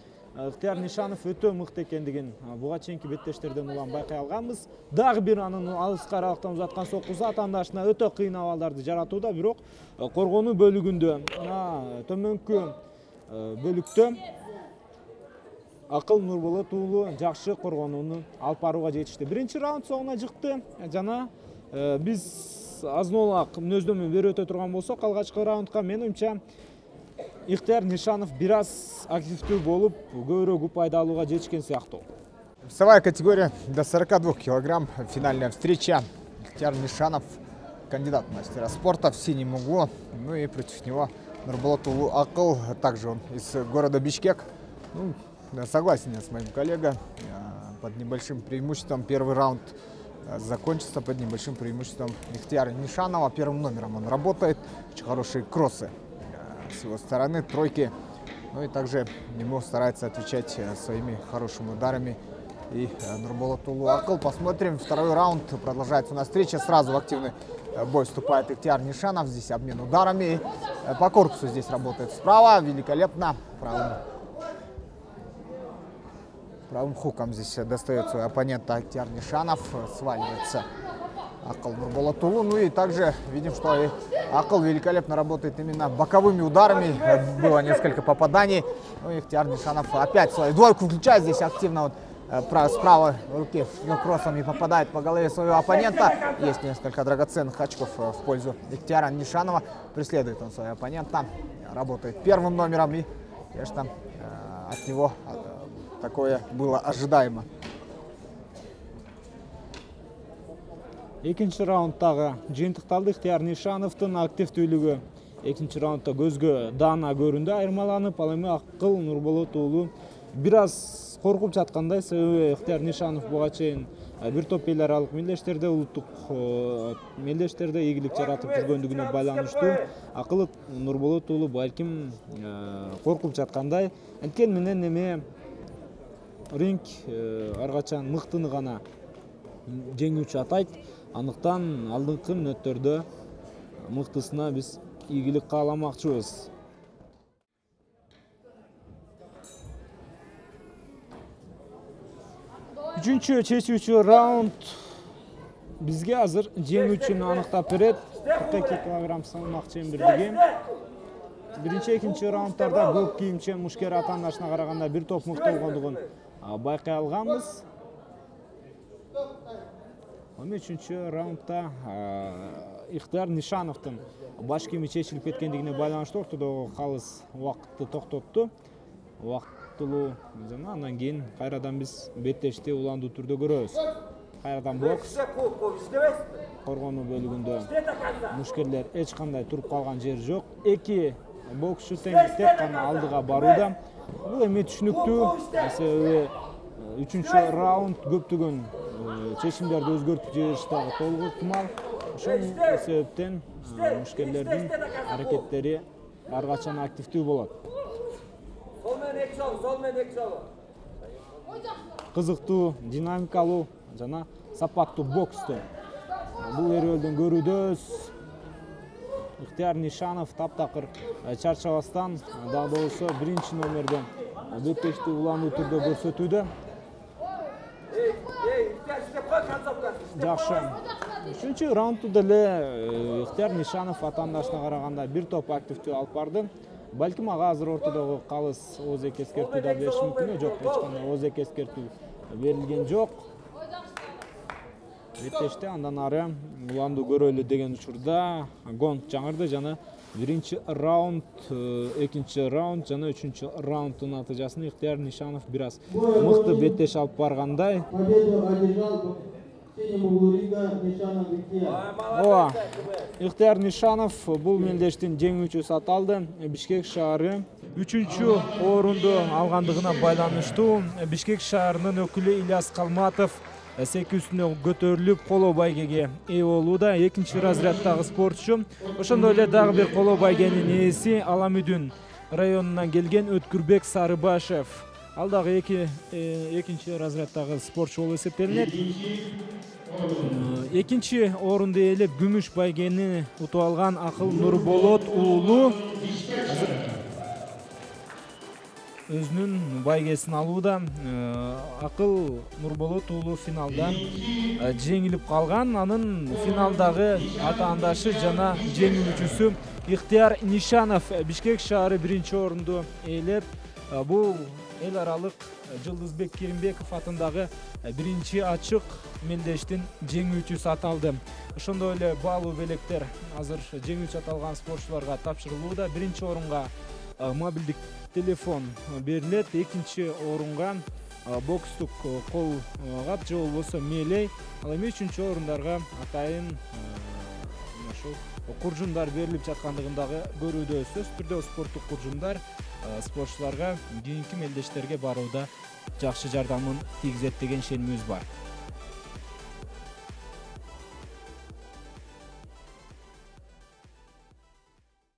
Ихтияр Нишанов өтө мыкты экендигин буга чейинки беттештерден улам байкай алганбыз. Дагы бир анын алыскы аралыктан узаткан соккусу атаандашына өтө кыйын абалдарды жаратууда, бирок коргонуу бөлүгүндө төмөнкү бөлүктө Акыл Нурболот уулу жакшы коргонууну алып барууга жетишти. Биринчи раунд соңуна жыкты жана биз азын-олак мүнөздөмө берип өтө турган болсок, алгачкы раундка менин оюмча Ихтияр Нишанов бир аз активдүү болуп, көбүрөөк упайды алууга жетишкен сыяктуу. Весовая категория до 42 килограмм. Финальная встреча. Ихтияр Нишанов, кандидат в мастера спорта в синем углу. Ну и против него Нурболот уулу Акыл, также он из города Бишкек. Ну, согласен я с моим коллегой. Под небольшим преимуществом первый раунд закончится под небольшим преимуществом Ихтияра Нишанова. Первым номером он работает. Очень хорошие кроссы с его стороны, тройки. Ну и также ему старается отвечать своими хорошими ударами и Нурболот уулу Акыл. Посмотрим. Второй раунд продолжается у нас встреча. Сразу в активный бой вступает Ихтияр Нишанов. Здесь обмен ударами. По корпусу здесь работает справа. Великолепно. Правым хуком здесь достает своего оппонента Ихтияр Нишанов. Сваливается Акыл Нурболот уулу. Ну и также видим, что и Акыл великолепно работает именно боковыми ударами. Было несколько попаданий. Ну и Ихтияр Нишанов опять свою двойку включает здесь активно. Вот, с правой руки кроссом и попадает по голове своего оппонента. Есть несколько драгоценных очков в пользу Ихтияра Нишанова. Преследует он своего оппонента. Работает первым номером. И, конечно, от него такое было ожидаемо. Экинчи раундтагы жыйынтыкталды. Ихтияр Нишановдун активдүүлүгү экинчи раундда көзгө даана көрүндү, айырмаланып, ал эми Акыл Нурболот уулу бир аз коркуп жаткандай. Себеби Ихтияр Нишанов буга чейин бир топ эл аралык мелдештерде, улуттук мелдештерде ийгилик жаратып жүргөндүгүнө байланыштуу Акыл Нурболот уулу балким коркуп жаткандай. Анткени менен эме ринг ар качан мыктыны гана жеңүүчү атайт. Андыктан алдыңкы мүнөттөрдө мыктысына биз ийгилик кааламакчыбыз. Үчүнчү чечүүчү раунд бизге азыр жеңүүчүнү аныктап берет. 42 килограмм салмак чембирдиги. Биринчи, экинчи раунддарда көк кийимчи мушкер атаандашына караганда бир топ мыкты болгондугун байкай алганбыз. Үчүнчү раундда Ихтияр Нишановдун баш кийими чечилип кеткендигине байланыштуу ортодогу калыс убакытты токтотту. Убактылуу жана андан кийин кайрадан биз беттешти уландуу түрдө көрөбүз. Кайрадан бокс. Коргонуу бөлүгүндө мушкерлер эч кандай туруп калган жери жок. Эки боксчу тең гана алдыга барууда. Бул эми түшүнүктүү. Себеби үчүнчү раунд көптөгөн чечимдерди өзгөртүп жибериш дагы толук ыктымал. Ошол себептен мушкерлердин аракеттери ар качан активдүү болот. Кызыктуу, динамикалуу жана сапаттуу боксту бул эрөөлдөн көрүүдөбүз. Ихтияр Нишанов таптакыр чарчабастан, дагы болсо биринчи номерден беттешти улануу түрдө көрсөтүүдө. Жакшы. Үчүнчү раундту деле Ихтияр Нишанов атаандашына караганда бир топ активдүү алып барды. Балким ага азыр ортодогу калыс оозек эскертүү да бериши мүмкүн. Жок, эч кандай оозек эскертүү берилген жок. Беттеште андан ары уландуу көрөлү деген учурда гонг жаңырды жана биринчи раунд, экинчи раунд жана үчүнчү раунддун натыйжасын Ихтияр Нишанов бир аз мыкты беттеш алып баргандай. Ооба, Ихтияр Нишанов бул мелдештин жеңүүчүсү аталды. Бишкек шаары 3-чү орунду алгандыгына байланыштуу Бишкек шаарынын өкүлү Ильяс Калматов секүүсүнө көтөрүлүп коло байгеге ээ болууда. Экинчи разряддагы спортчу. Ошондой эле дагы бир коло байгенин ээси Аламүдүн районунан келген Өткүрбек Сарыбашев. Ал дагы экинчи разряддагы спортчу болуп эсептелинет. Экинчи орунду ээлеп күмүш байгени утуп алган Акыл Нурболот уулу өзүнүн байгесин алууда. Акыл Нурболот уулу финалда жеңилип калган. Анын финалдагы атаандашы жана жеңүүчүсү Ихтияр Нишанов. Бишкек шаары биринчи орунду ээлеп Бул эл аралык Жылдызбек Керимбеков атындагы биринчи ачык мелдештин жеңүүчүсү аталды. Ошондой эле баалуу белектер азыр жеңүүчү аталган спортчуларга тапшырылууда. Биринчи орунга мобилдик телефон берилет, экинчи орунга бокстук колгап же болбосо мелей, ал эми үчүнчү орундарга атайын ошол куржундар берилип жаткандыгын дагы көрүүдө. Сөзсүз түрдө спорттук куржундар спортчуларга кийинки мелдештерге барууда жакшы жардамын тийгизет деген ишенимибиз бар.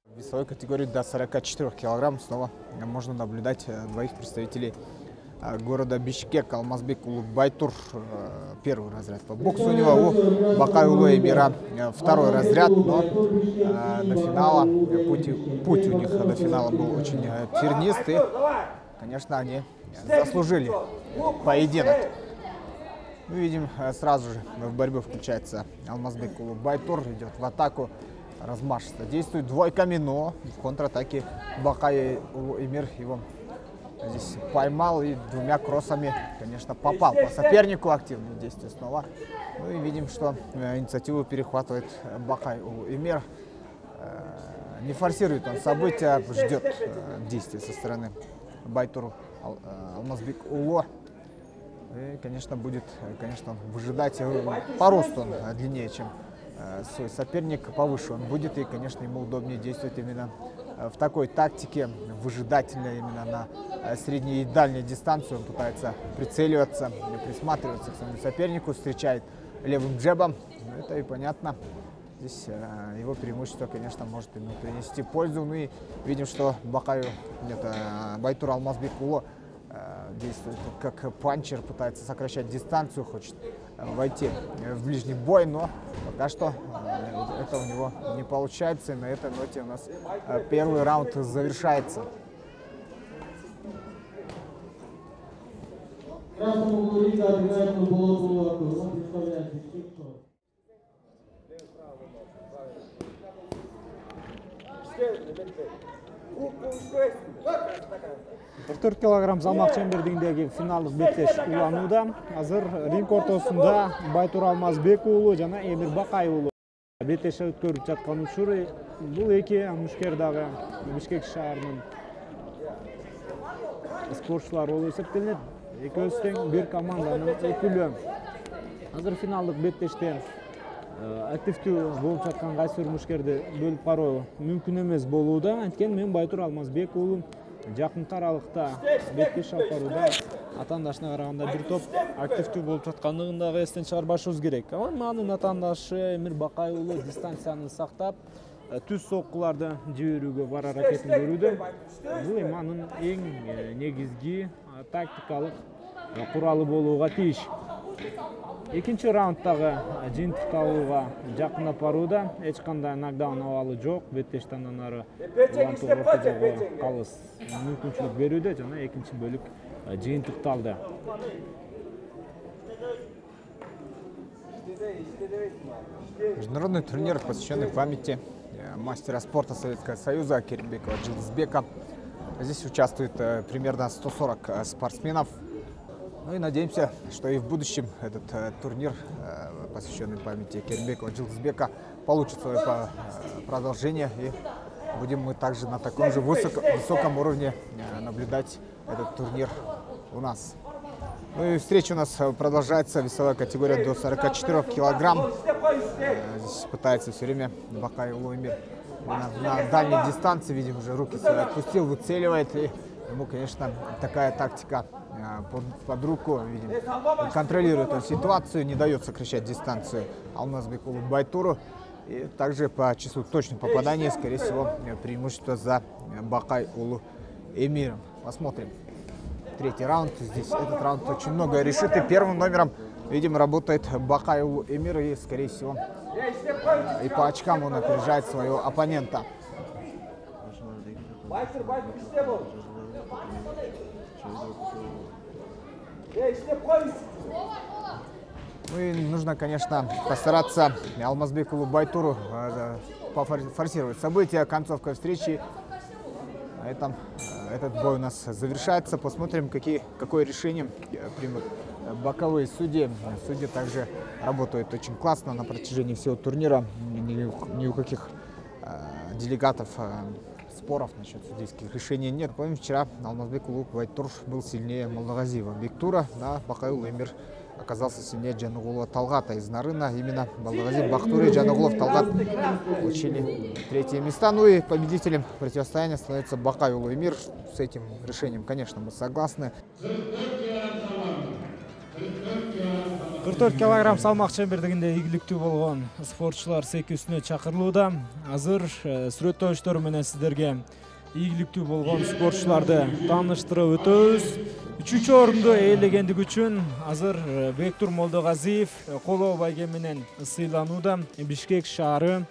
В весовой категории до 44 килограмм снова можно наблюдать двоих представителей города Бишкек. Алмазбек Улубайтур, первый разряд по боксу у него, у Бакай-Улу Эмира второй разряд, но до финала, путь у них до финала был очень тернистый. Конечно, они заслужили поединок. Мы видим, сразу же в борьбу включается Алмазбек Улубайтур, идет в атаку, размашисто действует двойками, но в контратаке Бакай-Улу Эмир его здесь поймал и двумя кроссами, конечно, попал по сопернику. Активные действия снова. Ну и видим, что инициативу перехватывает Бакай-Улу Эмир. Не форсирует он события, ждет действия со стороны Байтуру Алмазбек Улу. И, конечно, будет выжидать. По росту он длиннее, чем свой соперник, повыше он будет, и, конечно, ему удобнее действовать именно в такой тактике, выжидательной, именно на средней и дальней дистанции. Он пытается прицеливаться, присматриваться к своему сопернику, встречает левым джебом. Это и понятно. Здесь его преимущество, конечно, может ему принести пользу. Ну и видим, что Байтур Алмазбек Улу действует как панчер, пытается сокращать дистанцию, хочет войти в ближний бой, но пока что это у него не получается. И на этой ноте у нас первый раунд завершается. Төрт килограмм салмак чембердигиндеги финалдык беттеш уланууда. Азыр ринг ортосунда Байтур Алмазбек уулу жана Эмир Бакай уулу беттеш өткөрүп жаткан учур. Бул эки мушкер дагы Бишкек шаарынын спортчулары болуп эсептелет. Экөөсү тең бир команданын өкүлү. Азыр финалдык беттеште активдүү болуп жаткан кайсы бир мушкерди бөлүп кароо мүмкүн эмес болууда. Анткени мен Байтур Алмазбек уулу жакынкы аралыкта беттеш алып барууда атаандашына караганда бир топ активдүү болуп жаткандыгын дагы эстен чыгарбашыбыз керек. Анын атаандашы Эмир Бакай уулу дистанцияны сактап, түз соккуларды жиберүүгө бар аракетин көрүүдө. Бул эми анын эң негизги тактикалык куралы болууга тийиш. Экинчи раундтагы жыйынтыкты алууга жакындап барууда. Эч кандай нокдаун абалы жок. Беттешти андан ары ортодогу калыс мүмкүнчүлүк берүүдө жана экинчи бөлүк жыйынтыкталды. Международный турнир, посвященный памяти мастера спорта Советского Союза Керимбекова Жылдызбека. Здесь участвует примерно 140 спортсменов. Ну и надеемся, что и в будущем этот турнир, посвященный памяти Керимбекова Жылдызбека, получит свое продолжение. И будем мы также на таком же высоком уровне наблюдать этот турнир у нас. Ну и встреча у нас продолжается. Весовая категория до 44 килограмм. Здесь пытается все время Бакай-Улу Эмир на дальней дистанции. Видим, уже руки свои отпустил, выцеливает. И ему, конечно, такая тактика под руку. Видим, контролирует он ситуацию, не дает сокращать дистанцию Алмазбеку Улубайтуру. И также по числу точных попаданий, скорее всего, преимущество за Бакай-Улу Эмиром. Посмотрим. Третий раунд. Здесь этот раунд очень много решит. И первым номером, видим, работает Бакай-Улу Эмир. И, скорее всего, и по очкам он опережает своего оппонента. Ну и нужно, конечно, постараться Алмазбеку Улубайтуру форсировать события, концовка встречи. На этом этот бой у нас завершается. Посмотрим, какое решение примут боковые судьи. Судьи также работают очень классно на протяжении всего турнира. Ни у каких делегатов споров насчет судейских решений нет. Помним, вчера Алмазбек Байтур был сильнее Молдагазиева Бектура, да, Бакай Эмир оказался сильнее Джанугулова Талгата из Нарына. Именно Молдагазиев Бактур и Джанугулов Талгат получили третье места. Ну и победителем противостояния становится Бакай Эмир. С этим решением, конечно, мы согласны. 44 килограмм салмак чембердигинде ийгиликтүү болгон спортчулар секүүсүнө чакырылууда. Азыр сүрөттөштөр менен сиздерге ийгиликтүү болгон спортчуларды тааныштырып өтөбүз. 3-чү орунду ээлегендиги үчүн азыр Бектур Молдагазиев коло байге менен сыйланууда. Бишкек шаары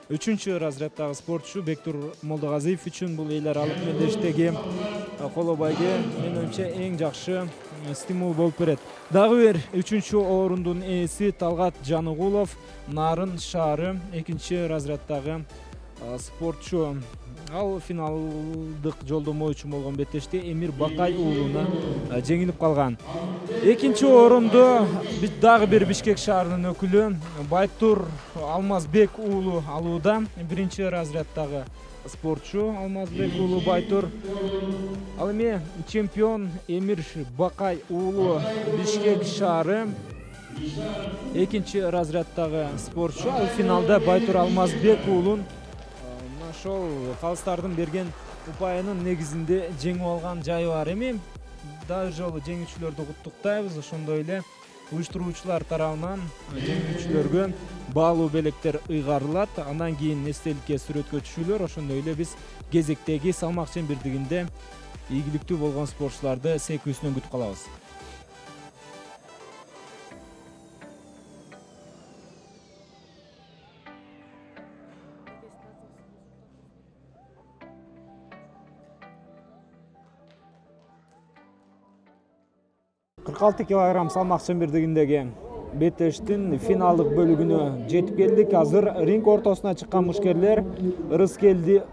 3-чү разряддагы спортчу Бектур Молдагазиев үчүн бул эл аралык мелдештеги коло байге менин оюмча эң жакшы стимул болуп берет. Дагы бир 3-чү орундун ээси Талгат Жанугулов, Нарын шаары 2-чи разряддагы спортчу. Ал финалдык жолдомо үчүн болгон беттеште Эмир Бакай уулуна жеңилип калган. 2-чи орунду дагы бир Бишкек шаарынын өкүлү Байтур Алмазбек уулу алууда. 1-чи разряддагы спортчу Алмазбек уулу Байтур. Ал эми чемпион Эмир Бакай уулу Бишкек шаары 2-чи разряддагы спортчу. Ал финалда Байтур Алмазбек уулун ошол калыстардын берген упайынын негизинде жеңип алган жайы бар. Эми дагы жолу жеңүүчүлөрдү куттуктайбыз. Ошондой эле уюштуруучулар тарабынан жеңүүчүлөргө баалуу белектер ыйгарылат. Андан кийин эстеликке сүрөткө түшүүлөр. Ошондой эле биз кезектеги салмак чембердигинде ийгиликтүү болгон спортчуларды секүүсүнөн күтүп калабыз. ...46 килограмм салмак чембердигиндеги беттештин финалдык бөлүгүнө жетип келдик. Азыр ринг ортосуна чыккан мушкерлер Рыскелди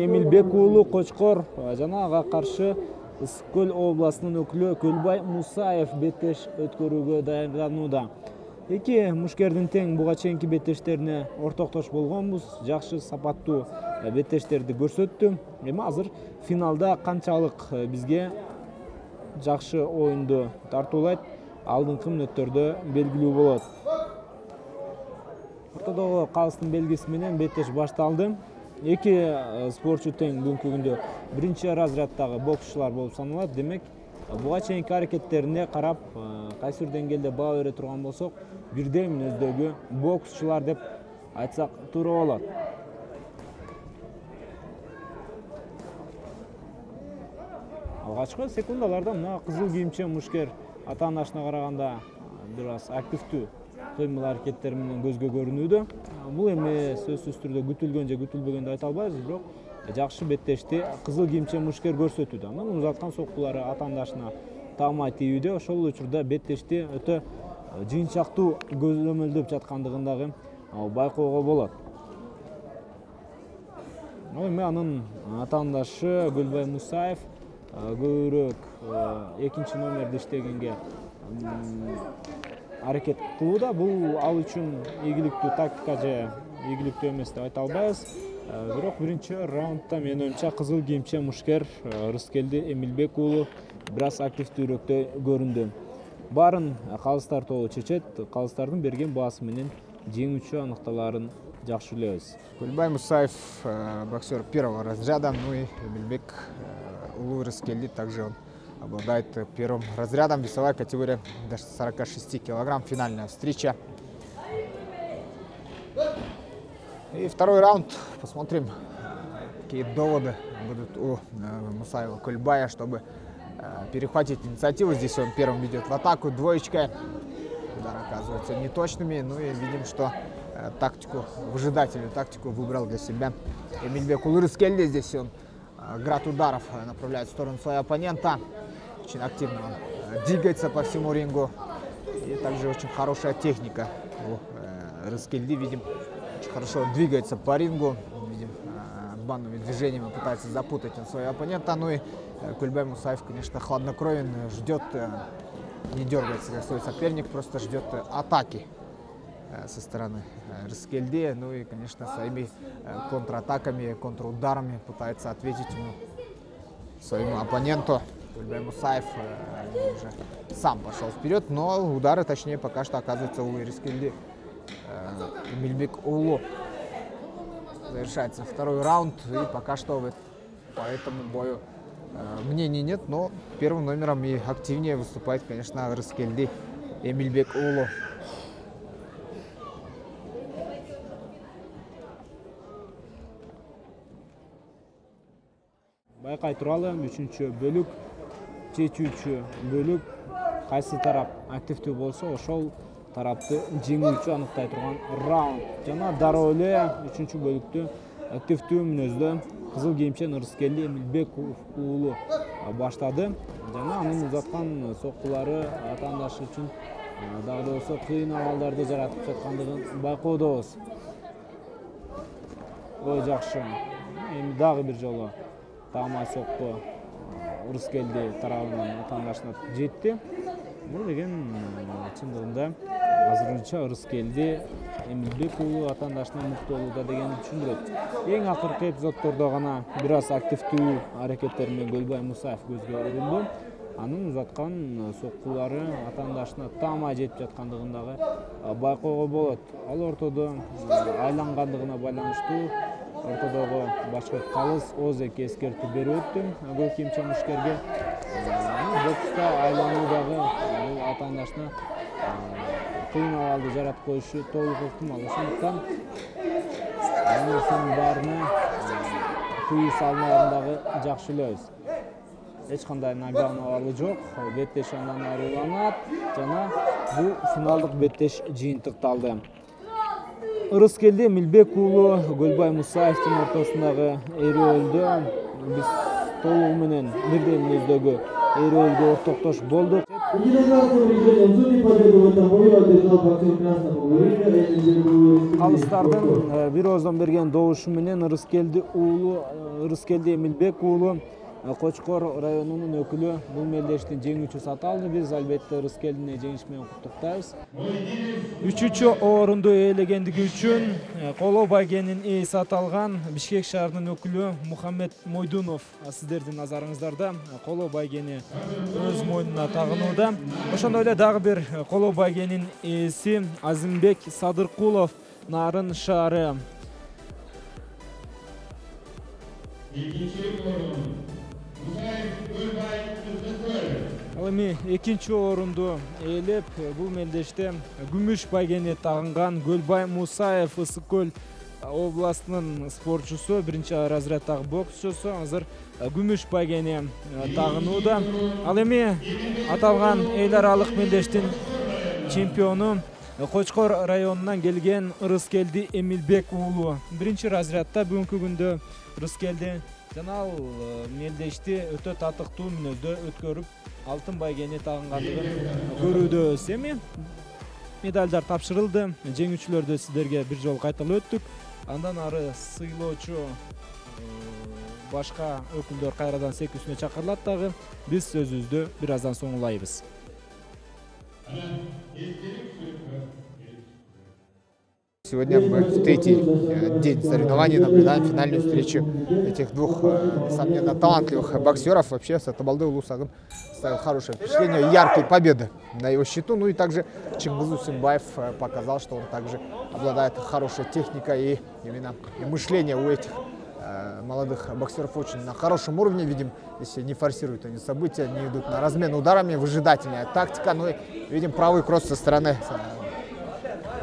Эмилбек уулу Кочкор жана ага каршы Ысык Көл областынын өкүлү Көлбай Мусаев беттеш өткөрүүгө даярданууда. Эки мушкердин тең буга чейинки беттештерине ортоктош болгонбуз. Жакшы сапаттуу беттештерди көрсөттү. Эми азыр финалда канчалык бизге жакшы оюнду тартуулайт, алдыңкы мүнөттөрдө белгилүү болот. Ортодогу калыстын белгиси менен беттеш башталды. Эки спортчу тең бүгүнкү күндө 1-чи разряддагы боксчулар болуп саналат. Демек, буга чейинки аракеттерине карап, кайсы бир деңгээлде баа бере турган болсок, бирдей мүнөздөгү боксчулар деп айтсак туура болот. Алгачкы секундаларда мына кызыл кийимче мушкер ата-анасына караганда бир аз активдүү кыймыл аракеттери менен көзгө көрүнүүдө. Бул эми сөзсүз түрдө күтүлгөн же күтүлбөгөн деп айта албайбыз, бирок жакшы беттешти кызыл кийимче мушкер көрсөтүүдө. Анан узаткан соккулары ата-анасына таамай тийүүдө. Ошол учурда беттешти өтө жыйынчактуу көзөмөлдөп жаткандыгын дагы байкоого болот. Эми анын ата-анасы Көлбай Мусаев көбүрөөк 2-чи номерди иштегенге аракет кылууда. Бул ал үчүн ийгиликтүү тактика же ийгиликтүү эмес деп айта албайбыз. Бирок 1-чи раундда менин оюмча кызыл кийимче мушкер Рыскелди Эмилбек уулу бир аз активдүүрөөктөй көрүндү. Баарын калыстар тобу чечет. Калыстардын берген баасы менен жеңүүчү аныкталаарын жакшы билебиз. Көлбай Мусаев боксер первого разряда, ну и Эмилбек уулу Рыскелди также он обладает первым разрядом. Весовая категория до 46 килограмм. Финальная встреча. И второй раунд. Посмотрим, какие доводы будут у Мусаева Көлбая, чтобы перехватить инициативу. Здесь он первым ведет в атаку двоечкой. Удары оказываются неточными. Ну и видим, что выжидательную тактику выбрал для себя Эмилбек уулу Рыскелди. Здесь он град ударов направляет в сторону своего оппонента. Очень активно он двигается по всему рингу. И также очень хорошая техника у Рыскелди. Видим, очень хорошо двигается по рингу. Видим банными движениями пытается запутать он своего оппонента. Ну и Кульбай Мусаев, конечно, хладнокровен, ждет, не дергается, как свой соперник, просто ждет атаки со стороны Рыскелди. Ну и, конечно, своими контратаками, контрударами пытается ответить ему, своему оппоненту. Кульбай Мусаев уже сам пошел вперед, но удары, точнее, пока что оказывается у Рыскелди. Эмильбек Улу. Завершается второй раунд, и пока что по этому бою мнений нет, но первым номером и активнее выступает, конечно, Рыскелди Эмильбек Улу. Байкай туралы 3-чү бөлүк, чечүүчү бөлүк кайсы тарап активдүү болсо ошол тарапты жеңүүчү аныктай турган раунд. Жана дароо эле 3-чү бөлүктү активдүү мүнөздө кызыл кийимчен Рыскелди Эмильбек уулу баштады. Жана анын узаткан соккулары атаандашы үчүн дагы да болсо кыйын абалдарды жаратып жаткандыгын байкоодобуз. Ой жакшы. Эми дагы бир жолу таамай сокку Рыскелди тарабынан атаандашына жетти. Бул деген чындыгында азырынча Рыскелди Эмильбек уулу атаандашына муктуулууда дегенди түшүндүрөт. Эң акыркы эпизоддордо гана бир аз активдүү аракеттер менен Кульбай Мусаев көзгө урунду. Анын узаткан соккулары атаандашына таамай жетип жаткандыгын дагы байкоого болот. Ал ортодо айлангандыгына байланыштуу ортодогу башкы калыс Озеки эскертүү берип өттү көк кийимче мушкерге. Бокста айлануудагы бул атаандашына кыйын абалды жаратып коюшу толук ыктымал. Ошондуктан мунусунун баарына тыюу салмагын дагы жакшылайбыз. Эч кандай нокдаун абалы жок. Беттеш андан ары жана бул финалдык беттеш жыйынтыкталды. Рыскелди Эмильбек уулу Кульбай Мусаевдин ортосундагы эрөөлдө биз толугу менен бирдей мүнөздөгү эрөөлгө ортоктош болдук. Калыстардын бир ооздон берген добушу менен Рыскелди Эмильбек уулу Кочкор районунун өкүлү бул мелдештин жеңүүчүсү аталды. Биз албетте Рыскелдини жеңиш менен куттуктайбыз. 3-чү орунду ээлегендиги үчүн коло байгенин ээси аталган Бишкек шаарынын өкүлү Мухаммед Мойдунов сиздердин назарыңыздарда коло байгени өз мойнуна тагынууда. Ошондой эле дагы бир коло байгенин ээси Азимбек Садыркулов Нарын шаары. Ал эми экинчи орунду ээлеп, бул мелдеште күмүш байгени тагынган Кульбай Мусаев Ысык Көл областынын спортчусу, биринчи разряддагы боксчусу азыр күмүш байгени тагынууда. Ал эми аталган эл аралык мелдештин чемпиону Кочкор районунан келген Рыскелди Эмильбек уулу. Биринчи разрядда бүгүнкү күндө Рыскелди жана ал мелдешти өтө татыктуу мүнөздө өткөрүп, алтын байгени тагынгандыгын көрүүдөбүз. Эми медалдар тапшырылды. Жеңүүчүлөрдү сиздерге бир жолу кайталап өттүк. Андан ары сыйлоочу башка өкүлдөр кайрадан секүүсүнө чакырылат дагы. Биз сөзүбүздү бир аздан соң улайбыз. Сегодня мы в третий день соревнований наблюдаем финальную встречу этих двух, несомненно, талантливых боксеров. Вообще Сатыбалды Улусагын ставил хорошее впечатление, яркие победы на его счету. Ну и также Чингиз Усимбаев показал, что он также обладает хорошей техникой, и именно мышление у этих молодых боксеров очень на хорошем уровне. Видим, если не форсируют они события, не идут на размен ударами, выжидательная тактика. Ну и видим правый кросс со стороны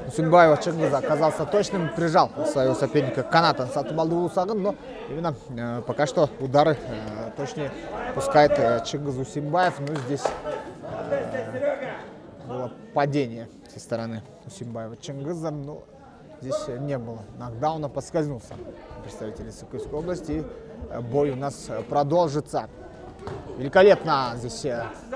Усимбаева. Чингиза оказался точным, прижал своего соперника канатом Сатыбалды Улусагын, но именно пока что удары точнее пускает Чингиз Усимбаев. Ну здесь было падение со стороны Усимбаева Чингиза, но здесь не было нокдауна, подскользнулся представитель Сыкульской области. И бой у нас продолжится. Великолепно здесь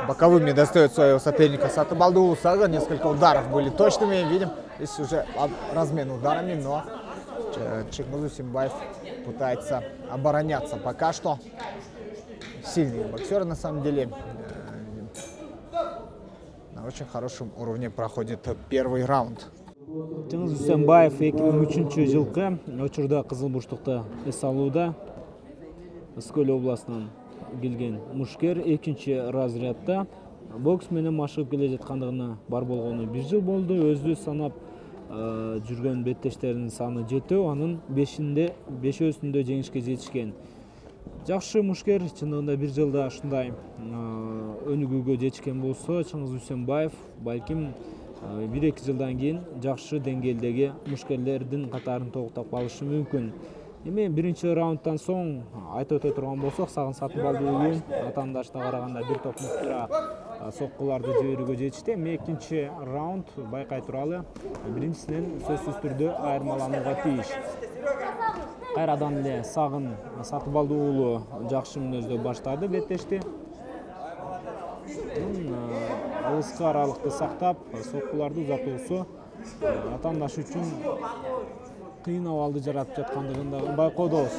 боковыми достает своего соперника Сатыбалды Улусагын. Несколько ударов были точными. Видим, здесь уже размен ударами, но Чингиз Усенбаев пытается обороняться. Пока что сильный боксер на самом деле. На очень хорошем уровне проходит первый раунд. Чингиз Усенбаев 2003 жылкы учурда Кызыл Бурчтукта эс алууда. Ыскөл областынан келген мушкер экинчи разрядда бокс менен машыгып келе жаткандыгына бар болгону 1 жыл болду. Өзү санап жүргөн беттештеринин саны 7, анын 5-өсүндө жеңишке жетишкен. Жакшы мушкер, чындыгында 1 жылда ушундай өнүгүүгө жетишкен болсо, Чингиз Усенбаев балким 1-2 жылдан кийин жакшы деңгээлдеги мушкерлердин катарын тогуктап калышы мүмкүн. Эми биринчи раундтан соң айтып өтө турган болсок, Сагын Сатыбалдыулу атаандашына караганда бир топ мыктыраак соккуларды жиберүүгө жетишти. Эми экинчи раунд байкай туралы биринчисинен сөзсүз түрдө айырмаланууга тийиш. Кайрадан эле Сагын Сатыбалдыулу жакшы мүнөздө баштады беттешти. Алыскы аралыкты сактап, соккуларды узатуусу атаандаш үчүн кыйын абалды жаратып жаткандыгын да байкоодобуз.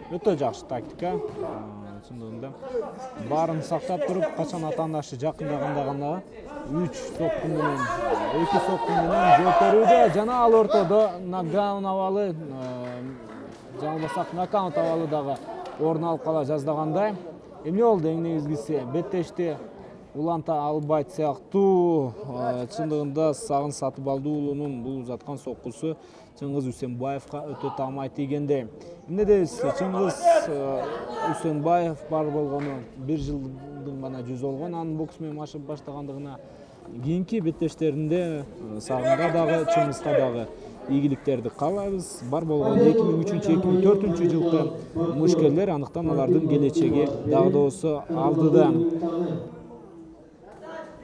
Өтө жакшы тактика. Чындыгында баарын сактап туруп, качан атаандашы жакындаганда гана 2 сокку менен жооп берүүдө жана ал ортодо нокдаун абалы, жаңылбасак нокаут абалы дагы орун алып кала жаздагандай. Эмне болду эң негизгиси? Беттешти уланта албайт сыяктуу. Чындыгында Сагын Сатыбалдыулунун бул узаткан соккусу Чингиз Усенбаевка өтө таамай тийгенде. Эмне дейбиз? Чингиз Усенбаев бар болгону 1 жылдын гана жүзү болгон, анын бокс менен машыгып баштагандыгына кийинки беттештеринде Сагынга дагы, Чингизга дагы ийгиликтерди каалайбыз. Бар болгон 2003-2004 жылкы мушкерлер, андыктан алардын келечеги дагы доосу алдыда.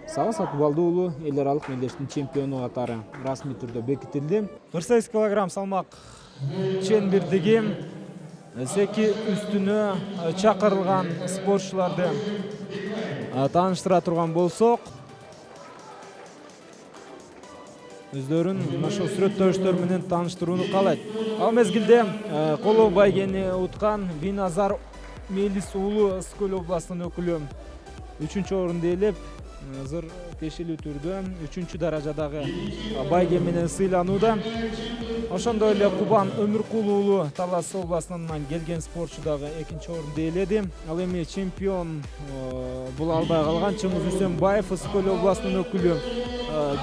Сагын Сатыбалдыулу эл аралык мелдештин чемпиону катары расмий түрдө бекитилди. 48 кг салмак чембирдиги эсеки үстүнө чакырылган спортчуларды тааныштыра турган болсок, өздөрүн ошол сүрөттөштөр менен тааныштырууну каалайт. Ал мезгилде коло байгени уткан Биназар Мелис уулу Ыскөл областынын өкүлү 3-чү орунду ээлеп, азыр тиешелүү түрдө 3-чү даражадагы байге менен сыйланууда. Ошондой эле Кубан Өмүркул уулу Талас областынан келген спортчу дагы 2-чи орунду ээледи. Ал эми чемпион бул албай калган Чингиз Усенбаев Ыскөл областынын өкүлү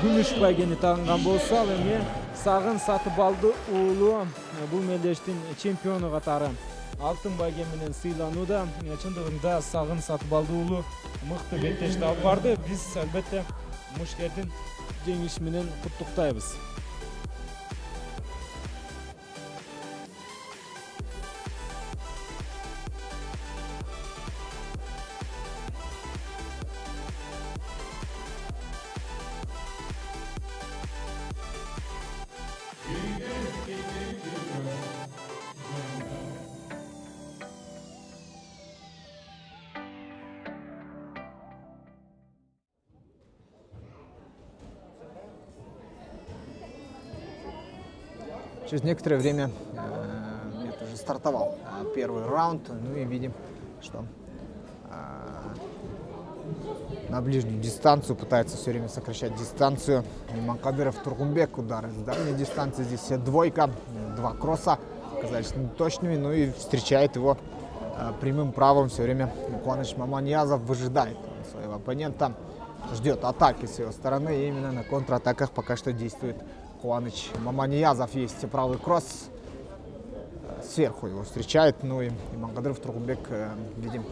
күмүш байгени тагынган болсо, ал эми Сагын Сатыбалдыулу бул мелдештин чемпиону катары алтын байге менен сыйланууда. Чындыгында Сагын Сатыбалдыулу мыкты беттешти алып барды. Биз албетте мушкердин жеңиши менен куттуктайбыз. Через некоторое время уже стартовал первый раунд. Ну и видим, что на ближнюю дистанцию пытается все время сокращать дистанцию Иманкадыров. Тургунбек, удары с дальней дистанции. Здесь двойка, 2 кросса оказались неточными. Ну и встречает его прямым правым все время Куаныч Маманиязов. Выжидает своего оппонента, ждет атаки с его стороны. И именно на контратаках пока что действует Куаныч Маманиязов. Есть правый кросс, сверху его встречает. Ну и Иманкадыров Тургунбек, видим,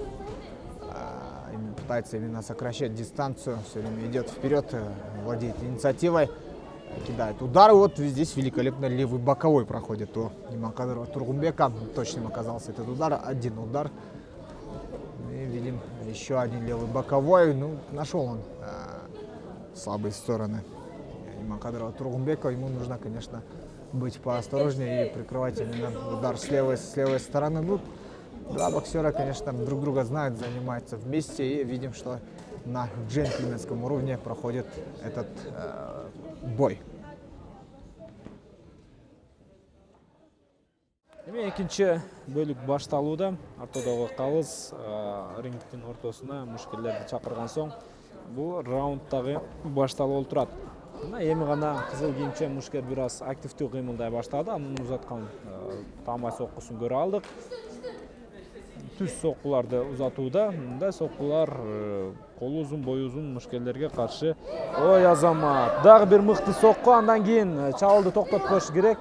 пытается именно сокращать дистанцию, все время идет вперед, владеет инициативой, кидает удары. Вот здесь великолепно левый боковой проходит у Иманкадырова Тургунбека. Точным оказался этот удар, один удар. И видим еще один левый боковой. Ну, нашел он слабые стороны Иманкадырова Тургунбека. Ему нужно, конечно, быть поосторожнее и прикрывать именно удар с левой стороны. Ну, два боксера, конечно, друг друга знают, занимаются вместе. И видим, что на джентльменском уровне проходит этот бой. Эми экинчи бөлүк башталууда. Ортодогу калыс рингтин ортосуна мушкерлерди чакырган соң бул раундтагы башталып турат. Эми гана кызыл кийимче мушкер бир аз активдүү кыймылдай баштады. Анын узаткан таамай соккусун көрө алдык. Түз соккуларды узатууда. Мындай соккулар колу узун, бою узун мушкерлерге каршы. Ой Азамат, дагы бир мыкты сокку, андан кийин чабуулду токтотпош керек.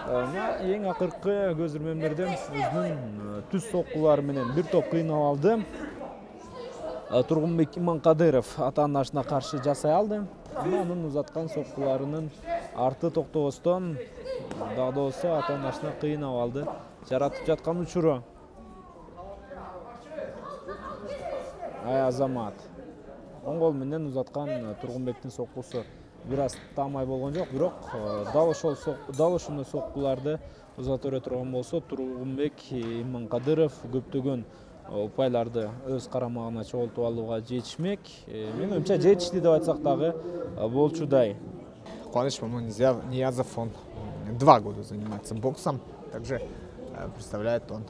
Эң акыркы көзөрмөмдөрдөн өзүнүн түз соккулары менен бир топ кыйнап алды. Тургунбек Иманкадыров ата-анасына каршы жасай алды. Анын узаткан соккуларынын арты токтобостон дагы да болсо ата-анасына кыйнап алды. Жаратып жаткан учуру. Ай Азамат. Оң кол менен узаткан Тургунбектин соккусу бир аз таамай болгон жок, бирок дал ушундай соккуларды узата бере турган болсо Тургунбек Иманкадыров көптөгөн упайларды өз карамагына чогултуп алууга жетишмек. Менин оюмча жетишти деп айтсак дагы болчудай. Куаныч Маманиязов, он 2 года занимается боксом. Также представляет он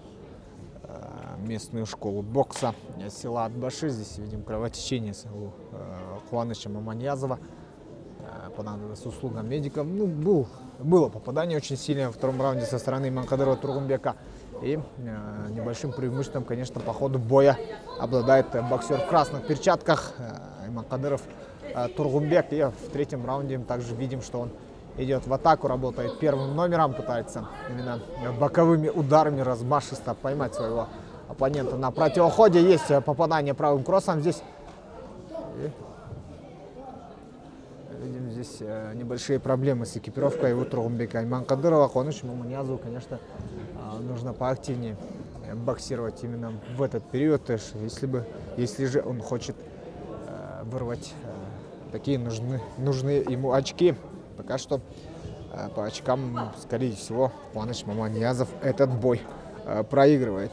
местную школу бокса села Атбаши. Здесь видим кровотечение у Куаныча Маманиязова. Понадобилась услуга медиков. Было попадание очень сильное во втором раунде со стороны Иманкадырова Тургунбека. И небольшим преимуществом, конечно, по ходу боя обладает боксер в красных перчатках Иманкадыров Тургунбек. И в третьем раунде также видим, что он идет в атаку, работает первым номером, пытается именно боковыми ударами размашисто поймать своего оппонента на противоходе. Есть попадание правым кроссом здесь. Видим здесь небольшие проблемы с экипировкой у Тургунбека Иманкадырова. Куанычу Маманиязову, конечно, нужно поактивнее боксировать именно в этот период, если же он хочет вырвать такие нужные ему очки. Пока что по очкам, скорее всего, Куаныч Маманиязов этот бой проигрывает.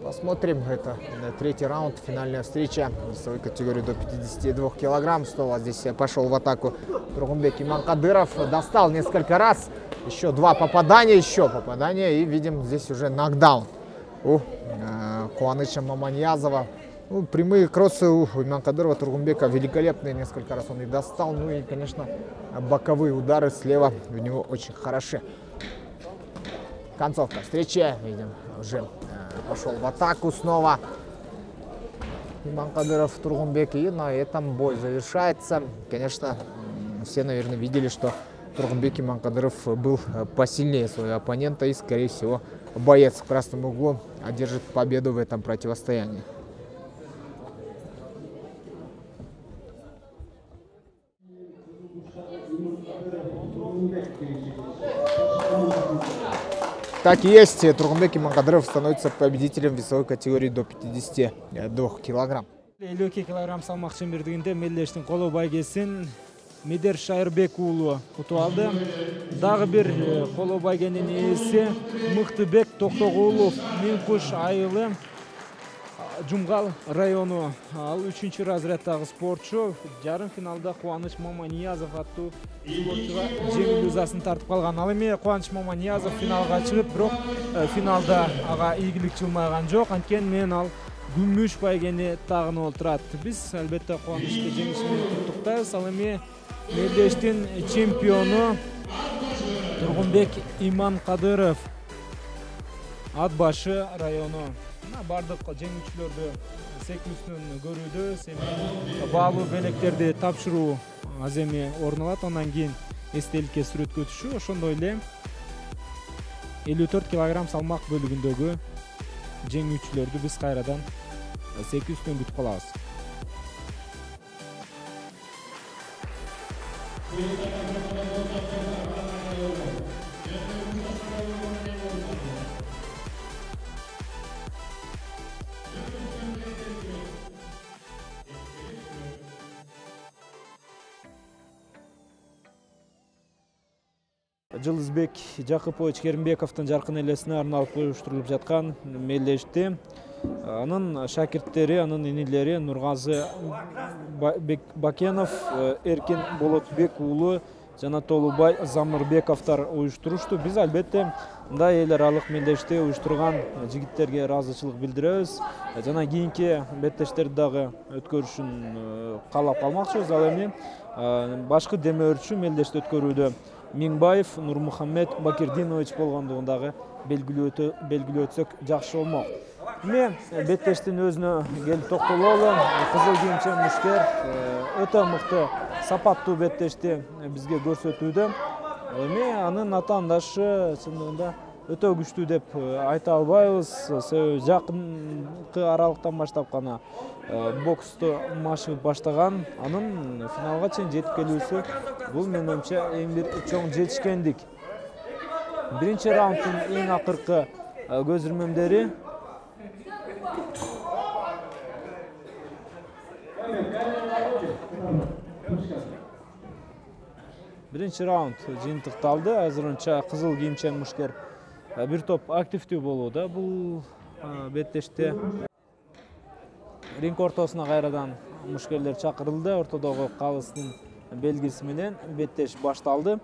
Посмотрим, это третий раунд, финальная встреча в весовой категории до 52 килограмм. Снова здесь пошел в атаку Тургунбек Иманкадыров, достал несколько раз, еще 2 попадания, и видим здесь уже нокдаун у Куаныча Маманиязова. Прямые кроссы у Иманкадырова Тургунбека великолепные, несколько раз он их достал, и, конечно, боковые удары слева у него очень хороши. Концовка встречи, видим, уже пошел в атаку снова Иманкадыров Тургунбек, и на этом бой завершается. Конечно, все, наверное, видели, что Тургунбек Иманкадыров был посильнее своего оппонента, и, скорее всего, боец в красном углу одержит победу в этом противостоянии. Так и есть, Тургунбек Иманкадыров становится победителем весовой категории до 52 килограмм. 52 килограмм салмак чембердигинде мелдештин коло байгесин Медер Шайырбек уулу утуп алды. Дагы бир коло байгенин ээси Мыктыбек Токтогулов Менкуш айылы Жумгал району. Ал 3-чү разряддагы спортчу. Жарым финалда Куаныч Маманиязов аттуу спортчуга жеңил ызасын тартып калган. Ал эми Куаныч Маманиязов финалга чыгып, бирок финалда ага ийгилик чылмаган жок. Анткени мен ал күмүш байгени тагынып отурат. Биз албетте Куанычты жеңиш менен куттуктайбыз. Ал эми мелдештин чемпиону Тургунбек Иманкадыров Атбашы району. Бардык жеңүүчүлөрдү секүүсүнөн көрүүдө, баалуу белектерди тапшыруу аз эми орун алат. Андан кийин эстеликке сүрөткө түшүү. Ошондой эле 54 килограмм салмак бөлүгүндөгү жеңүүчүлөрдү биз кайрадан секүүсүнөн күтүп калабыз. Жылызбек Жакыпович Керимбековдун жаркын элесине арналып уюштурулуп жаткан мелдешти анын шакирттери, анын инилери Нургазы Бакенов, Эркин Болотбек уулу жана Толубай Замырбековтар уюштурушту. Биз албетте мындай эл аралык мелдешти уюштурган жигиттерге ыраазычылык билдиребиз. Жана кийинки беттештерди дагы өткөрүшүн каалап калмакчыбыз. Ал эми башкы деме өрчү мелдешти өткөрүүдө Миңбаев Нурмухаммед Бакирдинович болгондугун дагы белгилөөтсөк жакшы болмок. Эми беттештин өзүнө келип токтололу. Кызыл кийимчен мушкер өтө мыкты сапаттуу беттешти бизге көрсөтүүдө. Эми анын атаандашы чындыгында өтө күчтүү деп айта албайбыз. Себеби жакынкы аралыктан баштап гана боксту машыгып баштаган. Анын финалга чейин жетип келүүсү бул менимче эң бир чоң жетишкендик. Биринчи раундтун эң акыркы көз ирмемдери биринчи раунд жыйынтыкталды. Азырынча кызыл кийимчен мушкер бир топ активдүү болууда. Бул беттеште ринг ортосуна кайрадан мушкерлер чакырылды. Ортодогу калыстын белгиси менен беттеш башталды.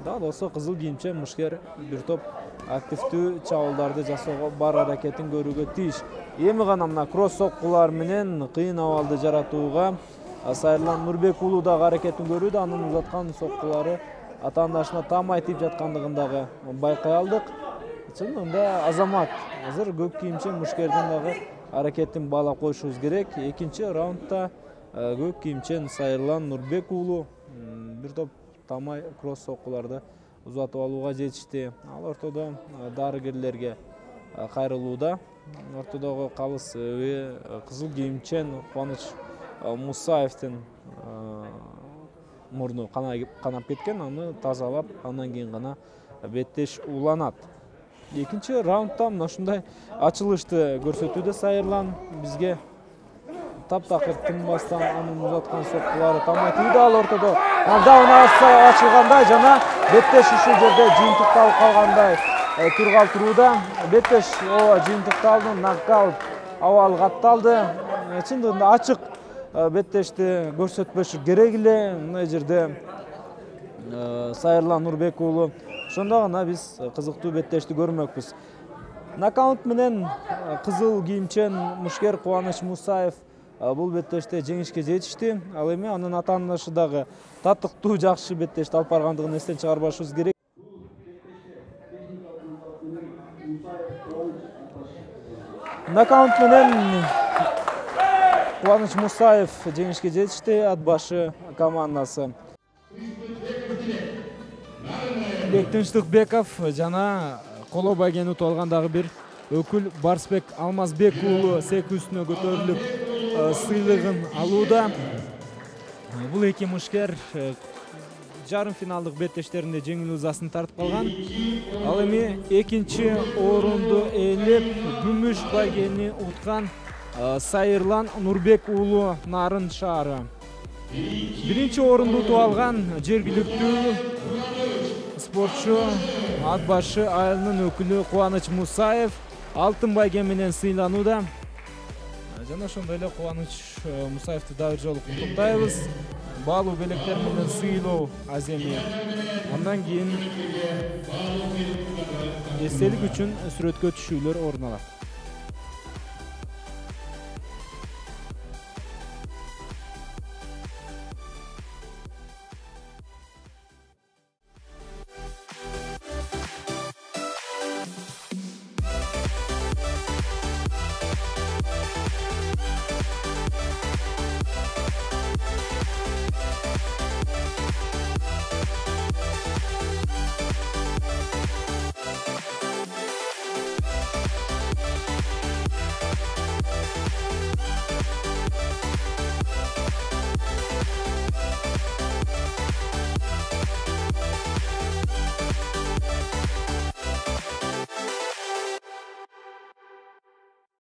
Да, досо кызыл кийимчен мушкер бир топ активдүү чабуулдарды жасоого бар аракетин көрүүгө тийиш. Эми гана мына кросс соккулар менен кыйын абалды жаратууга Сайырлан Нурбек уулу дагы аракетин көрүүдө. Анын узаткан соккулары атаандашына таамай тийип жаткандыгын дагы байкай алдык. Чындыгында Азамат азыр көк кийимчен мушкердин дагы аракетин баалап коюшубуз керек. Экинчи раундда көк кийимчен Сайырлан Нурбек уулу бир топ таамай кросс соккуларды узатып алууга жетишти. Ал ортодо дарыгерлерге кайрылууда. Ортодогу калыс кызыл кийимчен Кубаныч Мусаевдин мурну канап кеткен. Аны тазалап, андан кийин гана беттеш ууланат. Экинчи раундда мына ушундай ачылышты көрсөтүүдө Сайырлан бизге таптакыр тынбастан анын узаткан соккулары таамай тийди. Ал ортодо нокдаун ачылгандай жана беттеш ушул жерде жыйынтыкталып калгандай тургалтурууда. Беттеш жыйынтыкталды, нокаут абалы катталды. Чындыгында ачык беттешти көрсөтпөшү керек эле. Мына жерде Сайырлан Нурбек уулу ошондо гана биз кызыктуу беттешти көрмөкпүз. Нокаут менен кызыл кийимчен мушкер Кубаныч Мусаев бул беттеште жеңишке жетишти. Ал эми анын атаандашы дагы татыктуу жакшы беттешти алып баргандыгын эстен чыгарбашыбыз керек. Нокаут менен Кубаныч Мусаев жеңишке жетишти. Атбашы командасы. Тынчтыкбеков жана коло байгени утуп алган дагы бир өкүл Барсбек Алмазбек уулу сек үстүнө көтөрүлүп сыйлыгын алууда. Бул эки мушкер жарым финалдык беттештеринде жеңил ызасын тартып калган. Ал эми экинчи орунду ээлеп күмүш байгени уткан Сайырлан Нурбек уулу Нарын шаары. Биринчи орунду утуп алган жергиликтүү спортчу Атбашы айылынын өкүлү Кубаныч Мусаев алтын байге менен сыйланууда. Жана ошондой эле Кубаныч Мусаевди дагы бир жолу куттуктайбыз. Баалуу белектер менен сыйлоо аземи. Андан кийин эстелик үчүн сүрөткө түшүүлөр орун алат.